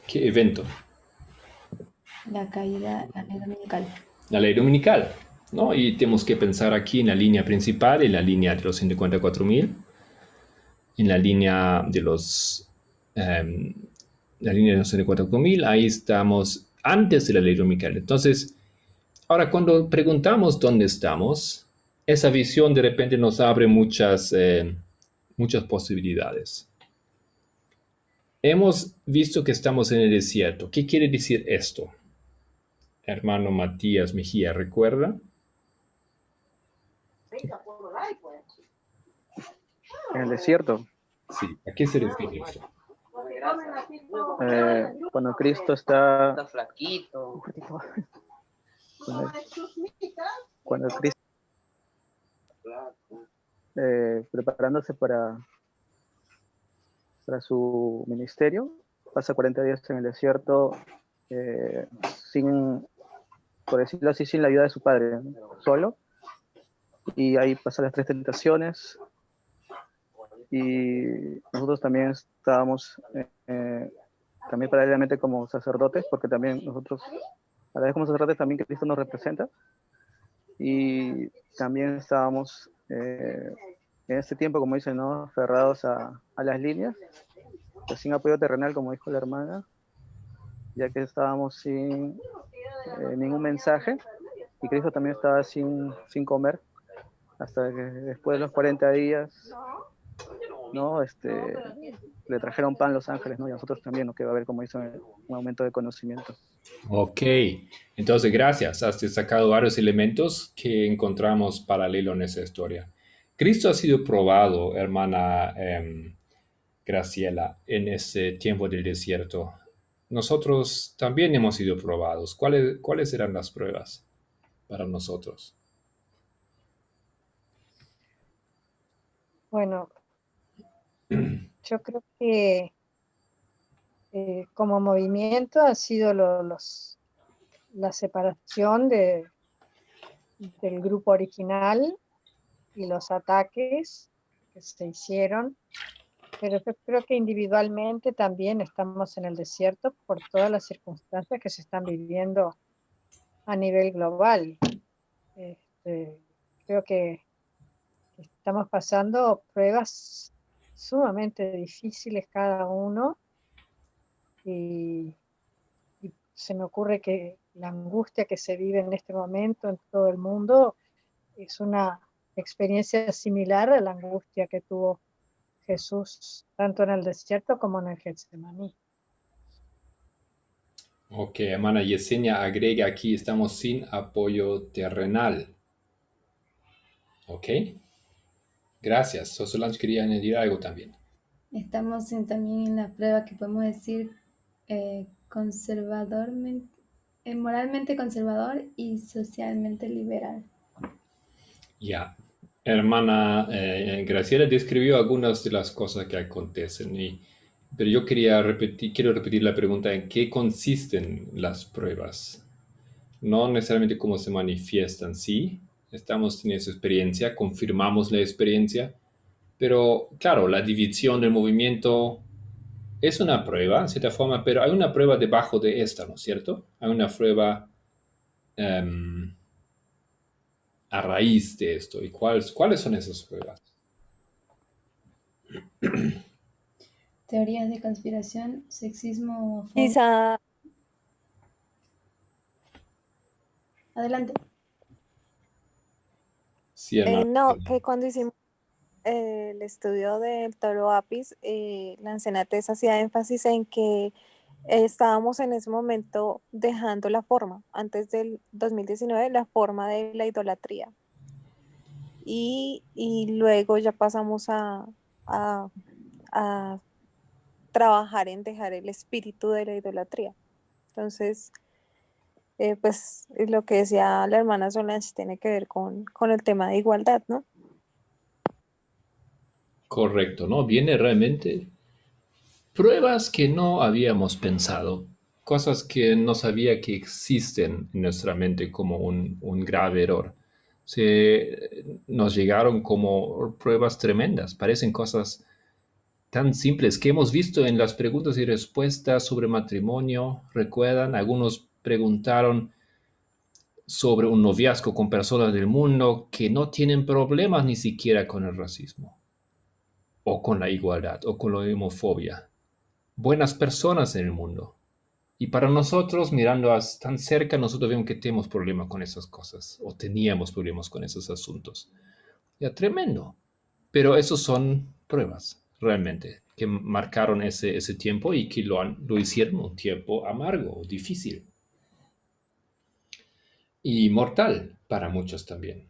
¿Qué evento? La caída, la ley dominical. La ley dominical, ¿no? Y tenemos que pensar aquí en la línea principal, en la línea de los 144,000, en la línea de los 144,000, ahí estamos antes de la ley dominical. Entonces, ahora cuando preguntamos dónde estamos, esa visión de repente nos abre muchas posibilidades. Hemos visto que estamos en el desierto. ¿Qué quiere decir esto? Hermano Matías Mejía, ¿recuerda? En el desierto, Sí. ¿A qué se refiere esto? cuando Cristo está flaquito. cuando Cristo preparándose para su ministerio, pasa 40 días en el desierto sin, por decirlo así, sin la ayuda de su padre, ¿no? Solo, y ahí pasan las 3 tentaciones, y nosotros también estábamos también paralelamente como sacerdotes, porque también nosotros, a la vez como sacerdotes, también Cristo nos representa. Y también estábamos en ese tiempo, como dicen, ¿no? Aferrados a las líneas, pues sin apoyo terrenal, como dijo la hermana, ya que estábamos sin ningún mensaje, y Cristo también estaba sin comer, hasta que después de los 40 días, ¿no? Le trajeron pan los ángeles, ¿no? Y a nosotros también, ¿no? Que va a haber, como hizo, un aumento de conocimiento. Ok, entonces gracias. Has destacado varios elementos que encontramos paralelo en esa historia. Cristo ha sido probado, hermana Graciela, en ese tiempo del desierto. Nosotros también hemos sido probados. ¿Cuáles serán las pruebas para nosotros? Bueno, yo creo que como movimiento ha sido la separación del grupo original y los ataques que se hicieron, pero yo creo que individualmente también estamos en el desierto por todas las circunstancias que se están viviendo a nivel global. Creo que estamos pasando pruebas sumamente difíciles cada uno y se me ocurre que la angustia que se vive en este momento en todo el mundo es una experiencia similar a la angustia que tuvo Jesús tanto en el desierto como en el Getsemaní. Ok, hermana Yesenia agrega aquí, estamos sin apoyo terrenal. Ok, gracias. Sosolange quería añadir algo también. Estamos también en la prueba que podemos decir moralmente conservador y socialmente liberal. Ya, hermana Graciela describió algunas de las cosas que acontecen, pero yo quiero repetir la pregunta: ¿en qué consisten las pruebas? No necesariamente cómo se manifiestan, sí, estamos en esa experiencia, confirmamos la experiencia, pero claro, la división del movimiento es una prueba, en cierta forma, pero hay una prueba debajo de esta, ¿no es cierto? Hay una prueba a raíz de esto. ¿Y cuáles son esas pruebas? Teorías de conspiración, sexismo, Quizá Adelante. Sí, hermano. no, que cuando hicimos el estudio del toro apis, la Ensenates hacía énfasis en que estábamos en ese momento dejando la forma, antes del 2019, la forma de la idolatría. Y luego ya pasamos a trabajar en dejar el espíritu de la idolatría. Entonces, pues lo que decía la hermana Solange tiene que ver con el tema de igualdad, ¿no? Correcto, ¿no? Viene realmente pruebas que no habíamos pensado, cosas que no sabía que existen en nuestra mente como un grave error. Nos llegaron como pruebas tremendas, parecen cosas tan simples que hemos visto en las preguntas y respuestas sobre matrimonio. Recuerdan, algunos preguntaron sobre un noviazgo con personas del mundo que no tienen problemas ni siquiera con el racismo, o con la igualdad, o con la homofobia. Buenas personas en el mundo. Y para nosotros, mirando tan cerca, nosotros vemos que tenemos problemas con esas cosas, o teníamos problemas con esos asuntos. Ya, tremendo. Pero esos son pruebas, realmente, que marcaron ese tiempo y que lo hicieron un tiempo amargo, difícil. Y mortal para muchos también.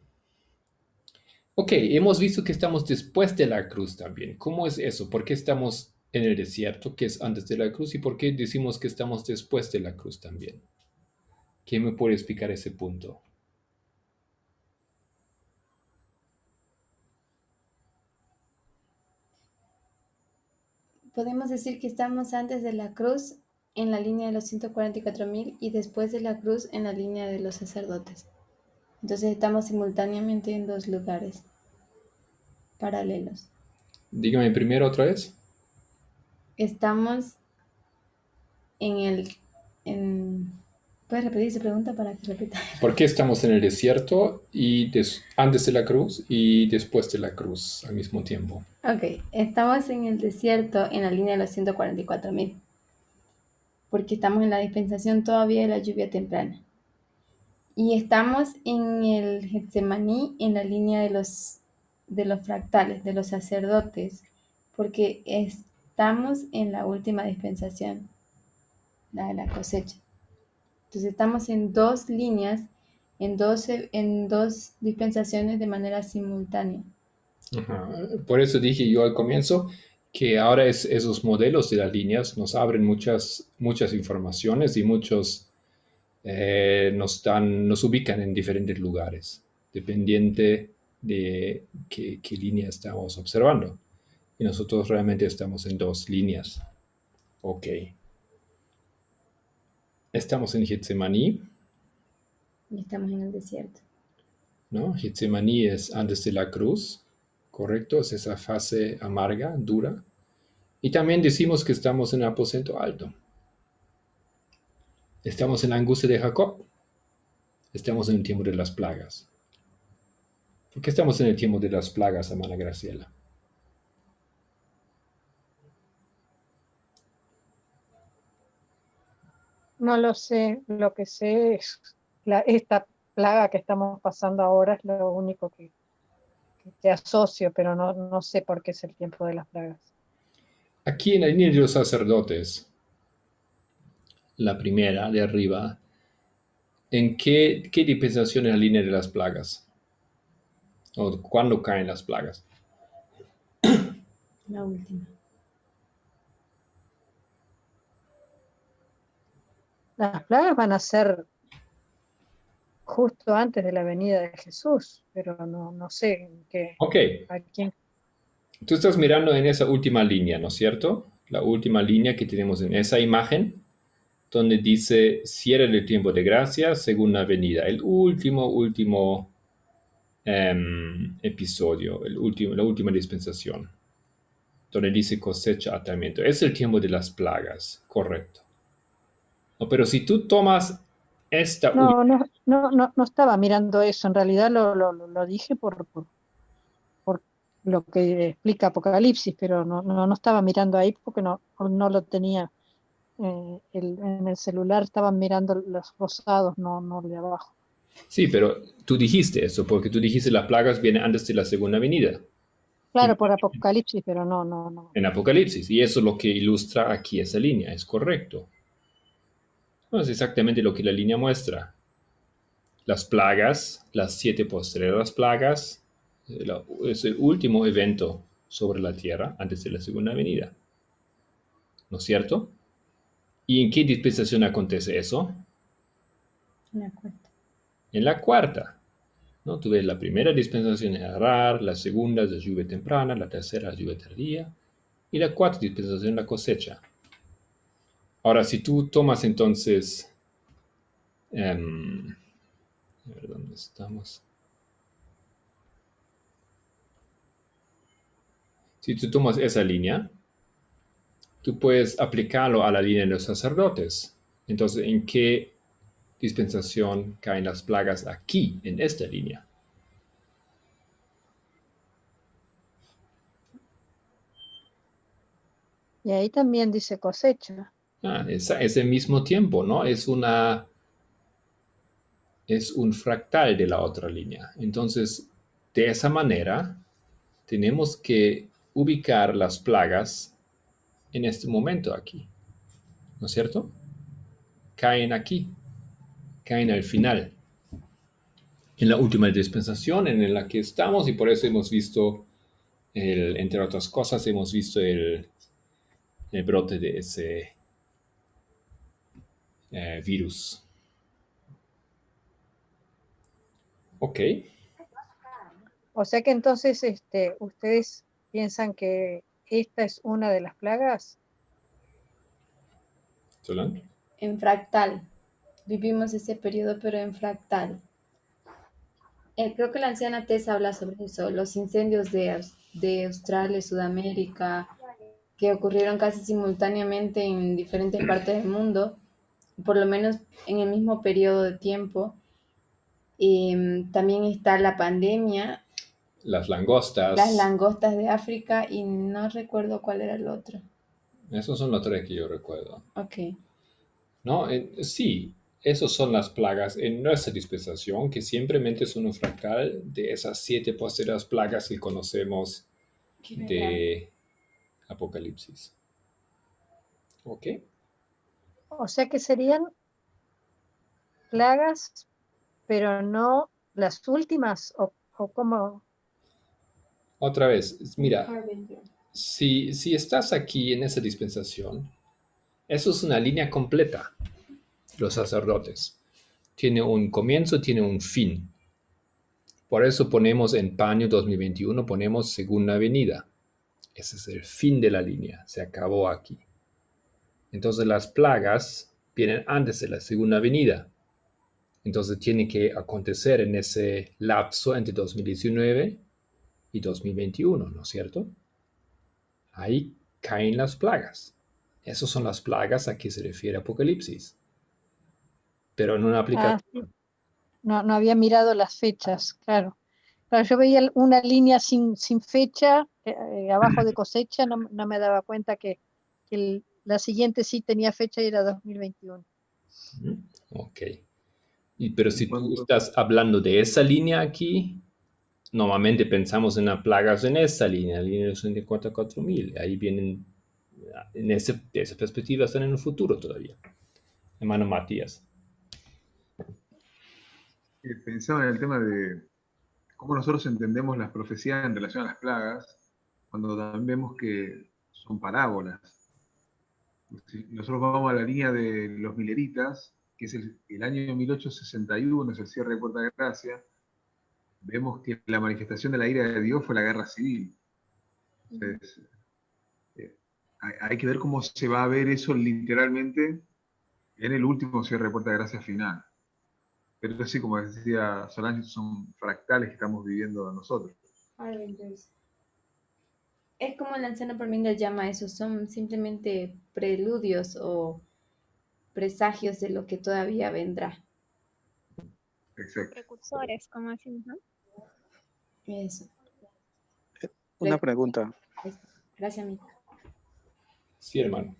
Ok, hemos visto que estamos después de la cruz también. ¿Cómo es eso? ¿Por qué estamos en el desierto, que es antes de la cruz? ¿Y por qué decimos que estamos después de la cruz también? ¿Quién me puede explicar ese punto? Podemos decir que estamos antes de la cruz en la línea de los 144.000 y después de la cruz en la línea de los sacerdotes. Entonces estamos simultáneamente en dos lugares paralelos. Dígame primero otra vez. Estamos ¿Puedes repetir esa pregunta para que repita? ¿Por qué estamos en el desierto y antes de la cruz y después de la cruz al mismo tiempo? Ok, estamos en el desierto en la línea de los 144.000, porque estamos en la dispensación todavía de la lluvia temprana. Y estamos en el Getsemaní en la línea de los fractales, de los sacerdotes, porque estamos en la última dispensación, la de la cosecha. Entonces estamos en dos líneas, en dos dispensaciones de manera simultánea. Ajá. Por eso dije yo al comienzo que ahora esos modelos de las líneas nos abren muchas informaciones y nos ubican en diferentes lugares, dependiente de qué línea estamos observando. Y nosotros realmente estamos en dos líneas. Ok. Estamos en Getsemaní, Y estamos en el desierto. ¿no? Getsemaní es antes de la cruz, ¿correcto? Es esa fase amarga, dura. Y también decimos que estamos en el aposento alto. Estamos en la angustia de Jacob. Estamos en el tiempo de las plagas. ¿Por qué estamos en el tiempo de las plagas, hermana Graciela? No lo sé, lo que sé es esta plaga que estamos pasando ahora es lo único que asocio, pero no sé por qué es el tiempo de las plagas. Aquí en la línea de los sacerdotes, la primera de arriba, ¿en qué dispensación es la línea de las plagas? ¿O cuándo caen las plagas? La última. Las plagas van a ser justo antes de la venida de Jesús, pero no sé en qué, Ok, a quién. tú estás mirando en esa última línea, ¿no es cierto? La última línea que tenemos en esa imagen, donde dice, cierra el tiempo de gracia, segunda venida. El último episodio, la última dispensación, donde dice cosecha, atamiento. Es el tiempo de las plagas, correcto. No, pero si tú tomas esta No estaba mirando eso, en realidad lo dije por lo que explica Apocalipsis, pero no estaba mirando ahí porque no lo tenía en el celular, estaba mirando los rosados, no el de abajo. Sí, pero tú dijiste eso, porque tú dijiste las plagas vienen antes de la segunda venida, Claro, por Apocalipsis, pero no. en Apocalipsis, y eso es lo que ilustra aquí esa línea, es correcto. No es exactamente lo que la línea muestra. Las plagas, las 7 postreras plagas, es el último evento sobre la tierra antes de la segunda venida. ¿No es cierto? ¿Y en qué dispensación acontece eso? La cuarta. En la cuarta. ¿No? Tú ves la primera dispensación es arar, la segunda es la lluvia temprana, la tercera la lluvia tardía y la cuarta dispensación la cosecha. Ahora, si tú tomas entonces, a ver dónde estamos. Si tú tomas esa línea, tú puedes aplicarlo a la línea de los sacerdotes. Entonces, ¿en qué dispensación caen las plagas aquí, en esta línea? Y ahí también dice cosecha. Es el mismo tiempo, ¿no? Es un fractal de la otra línea. Entonces, de esa manera, tenemos que ubicar las plagas en este momento aquí, ¿no es cierto? Caen aquí, caen al final, en la última dispensación en la que estamos, y por eso hemos visto, entre otras cosas, hemos visto el brote de ese virus. Ok. O sea que entonces ustedes piensan que esta es una de las plagas. ¿Solán? En fractal. Vivimos ese periodo, pero en fractal. Creo que la anciana Tessa habla sobre eso, los incendios de Australia, Sudamérica, que ocurrieron casi simultáneamente en diferentes partes del mundo, por lo menos en el mismo periodo de tiempo. También está la pandemia, Las langostas. las langostas de África y no recuerdo cuál era el otro. Esos son los tres que yo recuerdo. Ok. ¿No? Sí, esas son las plagas en nuestra dispensación, que simplemente son un fractal de esas 7 posteras plagas que conocemos de Apocalipsis. ¿Ok? O sea que serían plagas, pero no las últimas, o como, Otra vez, mira, si estás aquí en esa dispensación, eso es una línea completa. Los sacerdotes. Tiene un comienzo, tiene un fin. Por eso ponemos en paño 2021, ponemos segunda venida. Ese es el fin de la línea. Se acabó aquí. Entonces las plagas vienen antes de la segunda venida. Entonces tiene que acontecer en ese lapso entre 2019 y 2021, ¿no es cierto? Ahí caen las plagas. Esas son las plagas a que se refiere Apocalipsis. Pero en una aplicación. sí. No había mirado las fechas, claro. Claro, yo veía una línea sin fecha, abajo de cosecha, no me daba cuenta que la siguiente sí tenía fecha y era 2021. Ok. Pero si tú Cuando- estás hablando de esa línea aquí, normalmente pensamos en las plagas en esa línea, la línea de los 54.000. Ahí vienen, de esa perspectiva, están en el futuro todavía. Hermano Matías. Pensaba en el tema de cómo nosotros entendemos las profecías en relación a las plagas, cuando también vemos que son parábolas. Si nosotros vamos a la línea de los mileritas, que es el año 1861, es el cierre de Puerta de Gracia, vemos que la manifestación de la ira de Dios fue la guerra civil. Entonces, hay que ver cómo se va a ver eso literalmente en el último cierre de Puerta de Gracia final. Pero sí, como decía Solange, son fractales que estamos viviendo nosotros. Es como el anciano Parminder llama eso, son simplemente preludios o presagios de lo que todavía vendrá. Exacto. Precursores, como así, ¿no? Eso. Una pregunta. Gracias, amigo. Sí, hermano.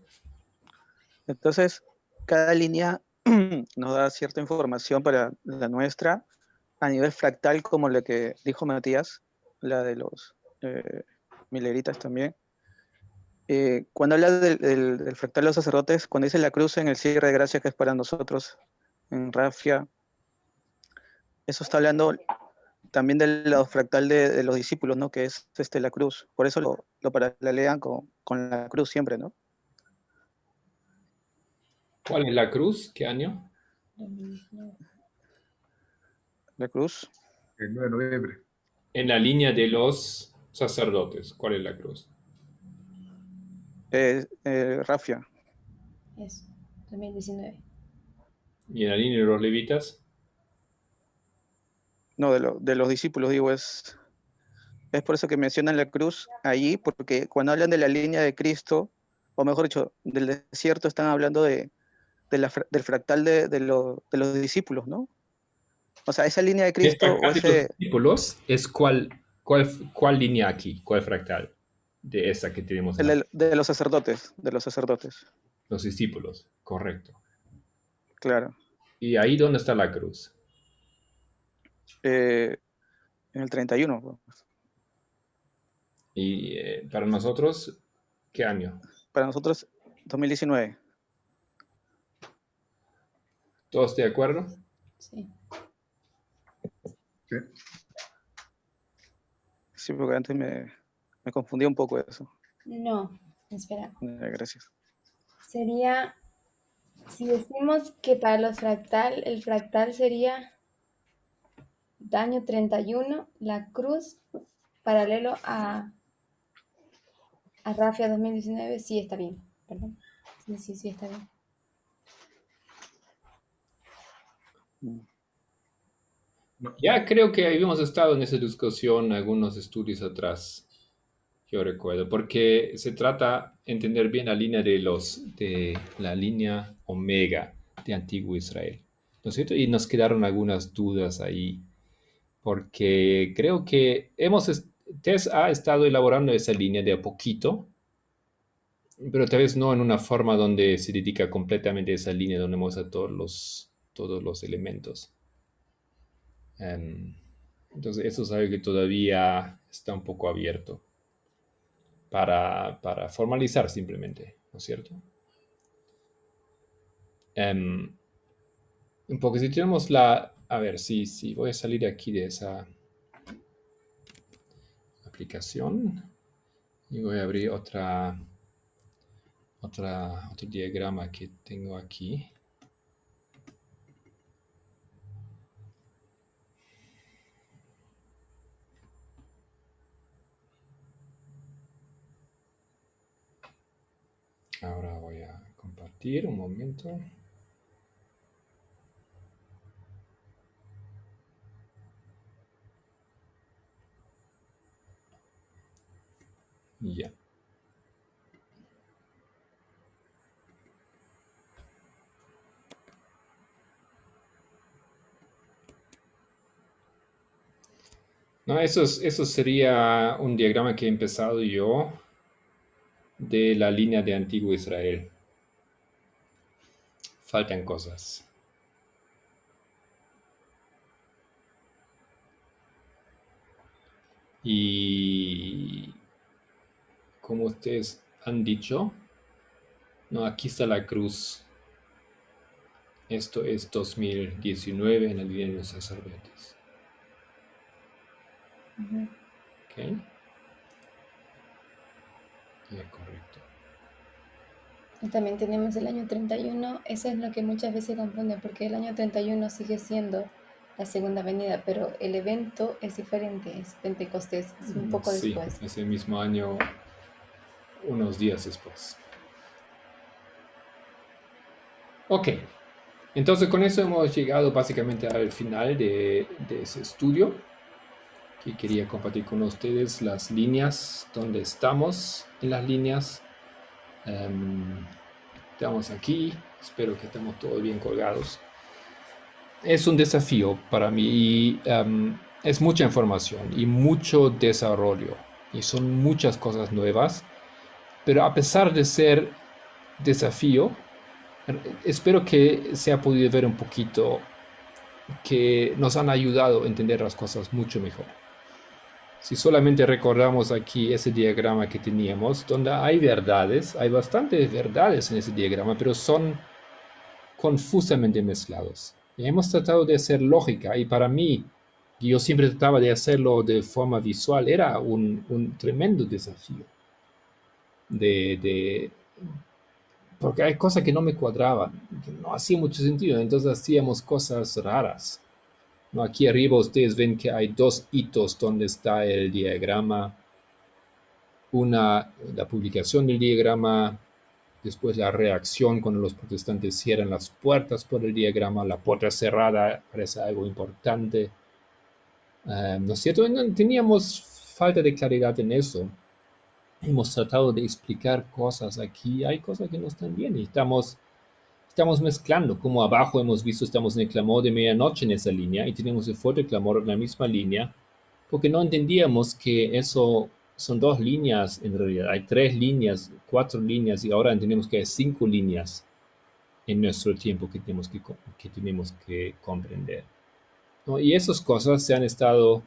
Entonces, cada línea nos da cierta información para la nuestra a nivel fractal, como la que dijo Matías, la de los mileritas también. Cuando habla del fractal de los sacerdotes, cuando dice la cruz en el cierre de gracia que es para nosotros, en Rafia, eso está hablando también del lado fractal de los discípulos, ¿no? Que es la cruz. Por eso lo paralelan con la cruz siempre, ¿no? ¿Cuál es la cruz? ¿Qué año? La cruz. El 9 de noviembre. En la línea de los sacerdotes. ¿Cuál es la cruz? Rafia. Eso, 2019. ¿Y en la línea de los levitas? No, de los discípulos, digo, es por eso que mencionan la cruz allí, porque cuando hablan de la línea de Cristo, o mejor dicho, del desierto, están hablando del fractal de los discípulos, ¿no? O sea, esa línea de El Cristo o fractal de los ese discípulos es cuál línea aquí, cuál fractal de esa que tenemos en de los sacerdotes, los discípulos, correcto. claro. ¿Y ahí dónde está la cruz? En el 31. Y para nosotros, ¿qué año? Para nosotros, 2019. ¿Todos de acuerdo? Sí. ¿Sí? Sí, porque antes me confundí un poco de eso. No, espera. Gracias. Sería, si decimos que para los fractal, el fractal sería año 31, la cruz paralelo a Rafia 2019, sí está bien, perdón. Sí, está bien. No. Ya creo que habíamos estado en esa discusión algunos estudios atrás. Yo recuerdo, porque se trata de entender bien la línea de la línea Omega de Antiguo Israel, ¿no es cierto? Y nos quedaron algunas dudas ahí, porque creo que Tess ha estado elaborando esa línea de a poquito, pero tal vez no en una forma donde se dedica completamente a esa línea, donde muestra todos los elementos. Entonces, eso es algo que todavía está un poco abierto para formalizar simplemente, ¿no es cierto? Porque si tenemos a ver, si voy a salir aquí de esa aplicación y voy a abrir otro diagrama que tengo aquí. Ahora voy a compartir un momento. Ya. No, eso sería un diagrama que he empezado yo de la línea de Antiguo Israel. Faltan cosas. Y como ustedes han dicho, no, aquí está la cruz. Esto es 2019 en la línea de los sacerdotes. Ok. Ya, correcto. Y también tenemos el año 31, eso es lo que muchas veces confunden, porque el año 31 sigue siendo la segunda venida, pero el evento es diferente, es Pentecostés, es un poco Sí, después. ese mismo año, unos días después. Ok, entonces con eso hemos llegado básicamente al final de ese estudio, que quería compartir con ustedes las líneas, donde estamos en las líneas. Estamos aquí, espero que estemos todos bien colgados. Es un desafío para mí y es mucha información y mucho desarrollo y son muchas cosas nuevas, pero a pesar de ser desafío, espero que se ha podido ver un poquito que nos han ayudado a entender las cosas mucho mejor. Si solamente recordamos aquí ese diagrama que teníamos, donde hay verdades, hay bastantes verdades en ese diagrama, pero son confusamente mezclados. Y hemos tratado de hacer lógica, y para mí, yo siempre trataba de hacerlo de forma visual, era un tremendo desafío. Porque hay cosas que no me cuadraban, que no hacía mucho sentido, entonces hacíamos cosas raras. ¿No? Aquí arriba ustedes ven que hay dos hitos donde está el diagrama, la publicación del diagrama, después la reacción cuando los protestantes cierran las puertas por el diagrama, la puerta cerrada parece algo importante. ¿No es cierto? Teníamos falta de claridad en eso. Hemos tratado de explicar cosas aquí, hay cosas que no están bien y estamos mezclando, como abajo hemos visto, estamos en el clamor de medianoche en esa línea y tenemos el fuerte clamor en la misma línea, porque no entendíamos que eso son dos líneas en realidad, hay 3 líneas, 4 líneas y ahora entendemos que hay 5 líneas en nuestro tiempo que tenemos que comprender, ¿no? Y esas cosas se han estado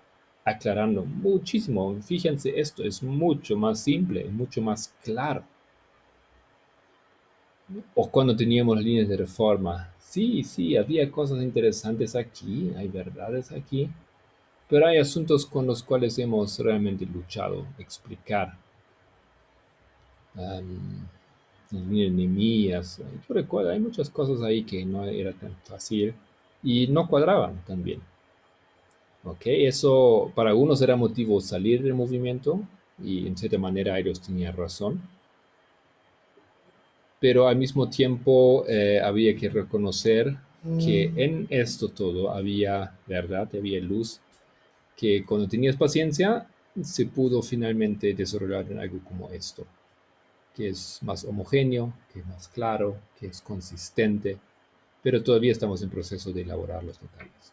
aclarando muchísimo. Fíjense, esto es mucho más simple, mucho más claro. O cuando teníamos líneas de reforma. Sí, había cosas interesantes aquí, hay verdades aquí, pero hay asuntos con los cuales hemos realmente luchado explicar. En línea de Nehemías, yo recuerdo, hay muchas cosas ahí que no era tan fácil y no cuadraban tan bien. Ok, eso para algunos era motivo salir del movimiento y en cierta manera ellos tenían razón. Pero al mismo tiempo había que reconocer que en esto todo había verdad, había luz, que cuando tenías paciencia se pudo finalmente desarrollar en algo como esto, que es más homogéneo, que es más claro, que es consistente, pero todavía estamos en proceso de elaborar los detalles.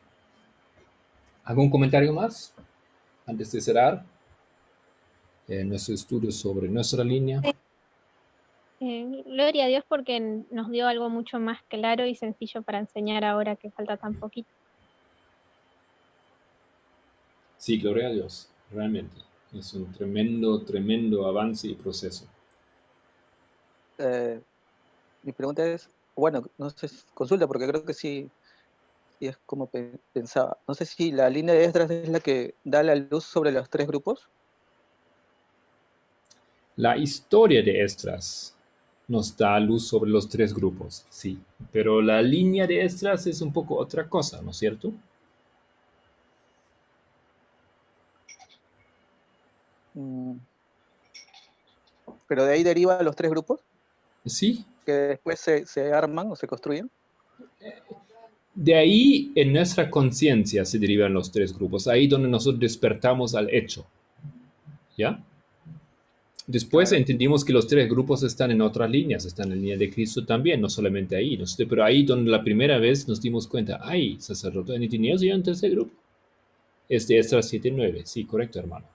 ¿Algún comentario más antes de cerrar nuestro estudio sobre nuestra línea? Gloria a Dios porque nos dio algo mucho más claro y sencillo para enseñar ahora que falta tan poquito. Sí, gloria a Dios, realmente. Es un tremendo, tremendo avance y proceso. Mi pregunta es, bueno, no sé, consulta porque creo que sí, sí es como pensaba. No sé si la línea de Esdras es la que da la luz sobre los tres grupos. La historia de Esdras nos da luz sobre los tres grupos, sí, pero la línea de Esdras es un poco otra cosa, ¿no es cierto? Mm, pero de ahí deriva los tres grupos Sí, que después se arman o se construyen. de ahí en nuestra conciencia se derivan los tres grupos, ahí donde nosotros despertamos al hecho, ¿ya? Después Claro. entendimos que los tres grupos están en otras líneas, están en la línea de Cristo también, no solamente ahí, ¿no? Pero ahí donde la primera vez nos dimos cuenta, ay, sacerdote de Nitineos y un tercer grupo. Es de Esdras 7:9, sí, correcto, hermano.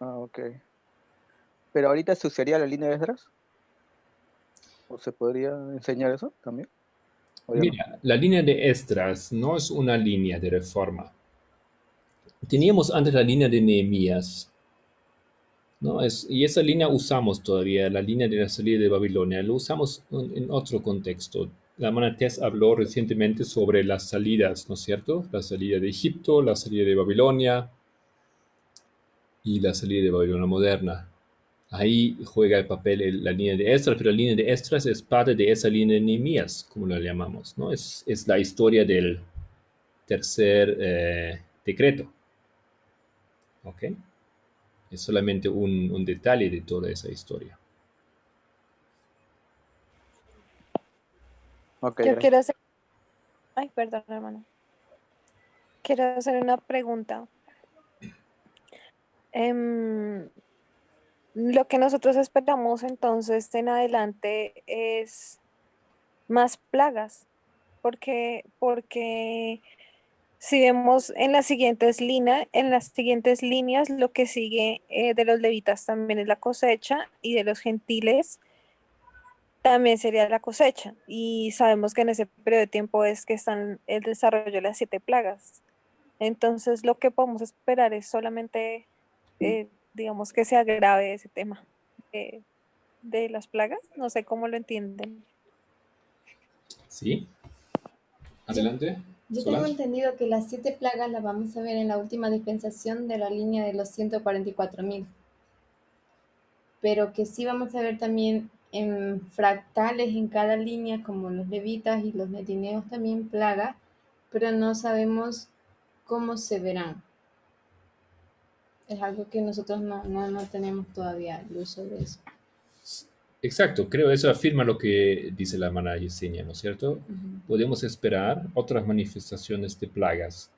Ah, ok. Pero ahorita se usaría la línea de Esdras. ¿O se podría enseñar eso también? ¿O ya no? Mira, la línea de Esdras no es una línea de reforma. Teníamos antes la línea de Nehemías, ¿no? Y esa línea usamos todavía, la línea de la salida de Babilonia, lo usamos en otro contexto. La hermana Tess habló recientemente sobre las salidas, ¿no es cierto? La salida de Egipto, la salida de Babilonia y la salida de Babilonia moderna. Ahí juega el papel la línea de Esdras, pero la línea de Esdras es parte de esa línea de Nehemías, como la llamamos, ¿no? Es la historia del tercer decreto, ¿ok? Es solamente un detalle de toda esa historia. Ok, Yo gracias. quiero hacer, ay, perdón, hermano. Quiero hacer una pregunta. Lo que nosotros esperamos entonces en adelante es más plagas, porque si vemos en las siguientes líneas, lo que sigue de los levitas también es la cosecha y de los gentiles también sería la cosecha. Y sabemos que en ese periodo de tiempo es que están el desarrollo de las 7 plagas. Entonces, lo que podemos esperar es solamente, digamos, que se agrave ese tema de las plagas. No sé cómo lo entienden. ¿Sí? Adelante. Yo tengo Solange. entendido que las 7 plagas las vamos a ver en la última dispensación de la línea de los 144.000, pero que sí vamos a ver también en fractales en cada línea, como los levitas y los netineos también plagas, pero no sabemos cómo se verán. Es algo que nosotros no tenemos todavía luz sobre eso. Exacto, creo eso afirma lo que dice la hermana Yesenia, ¿no es cierto? Podemos esperar otras manifestaciones de plagas.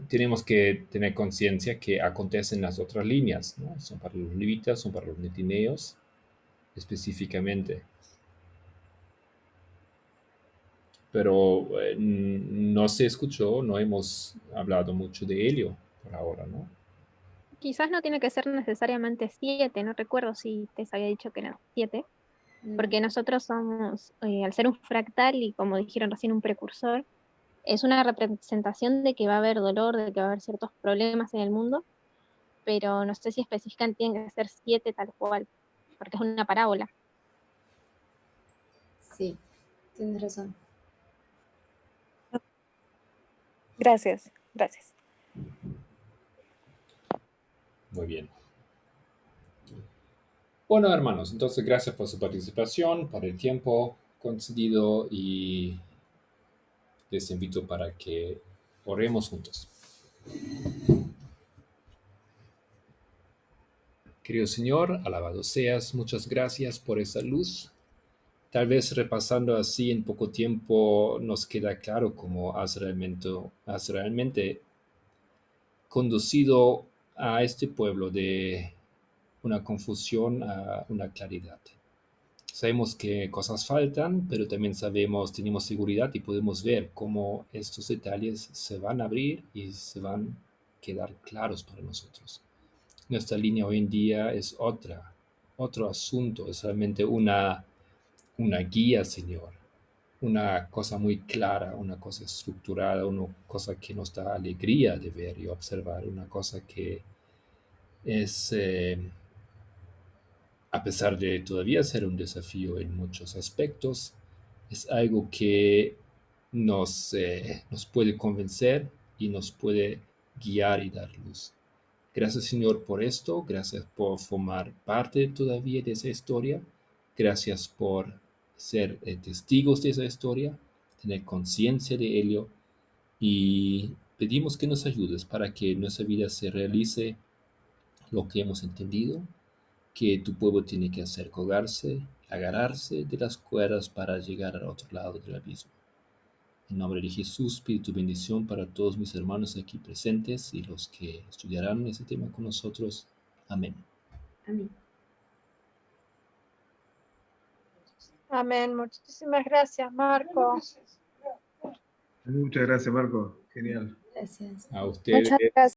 Tenemos que tener conciencia que acontecen las otras líneas, ¿no? Son para los levitas, son para los netineos, específicamente. Pero no se escuchó, no hemos hablado mucho de ello por ahora, ¿no? Quizás no tiene que ser necesariamente 7, no recuerdo si te había dicho que eran 7, porque nosotros somos, al ser un fractal y como dijeron recién un precursor, es una representación de que va a haber dolor, de que va a haber ciertos problemas en el mundo, pero no sé si específicamente tienen que ser 7 tal cual, porque es una parábola. Sí, tienes razón. Gracias, gracias. Muy bien. Bueno, hermanos, entonces gracias por su participación, por el tiempo concedido y les invito para que oremos juntos. Querido Señor, alabado seas, muchas gracias por esa luz. Tal vez repasando así en poco tiempo nos queda claro cómo has realmente conducido a este pueblo de una confusión a una claridad. Sabemos que cosas faltan, pero también tenemos seguridad y podemos ver cómo estos detalles se van a abrir y se van a quedar claros para nosotros. Nuestra línea hoy en día es otro asunto, es realmente una guía, Señor, una cosa muy clara, una cosa estructurada, una cosa que nos da alegría de ver y observar, una cosa que es, a pesar de todavía ser un desafío en muchos aspectos, es algo que nos puede convencer y nos puede guiar y dar luz. Gracias, Señor, por esto. Gracias por formar parte todavía de esa historia. Gracias por ser testigos de esa historia, tener conciencia de ello. Y pedimos que nos ayudes para que en nuestra vida se realice lo que hemos entendido, que tu pueblo tiene que hacer colgarse, agarrarse de las cuerdas para llegar al otro lado del abismo. En nombre de Jesús, pido tu bendición para todos mis hermanos aquí presentes y los que estudiarán ese tema con nosotros. Amén. Amén. Amén. Muchísimas gracias, Marco. Muchas gracias, Marco. Genial. Gracias. A ustedes. Muchas gracias.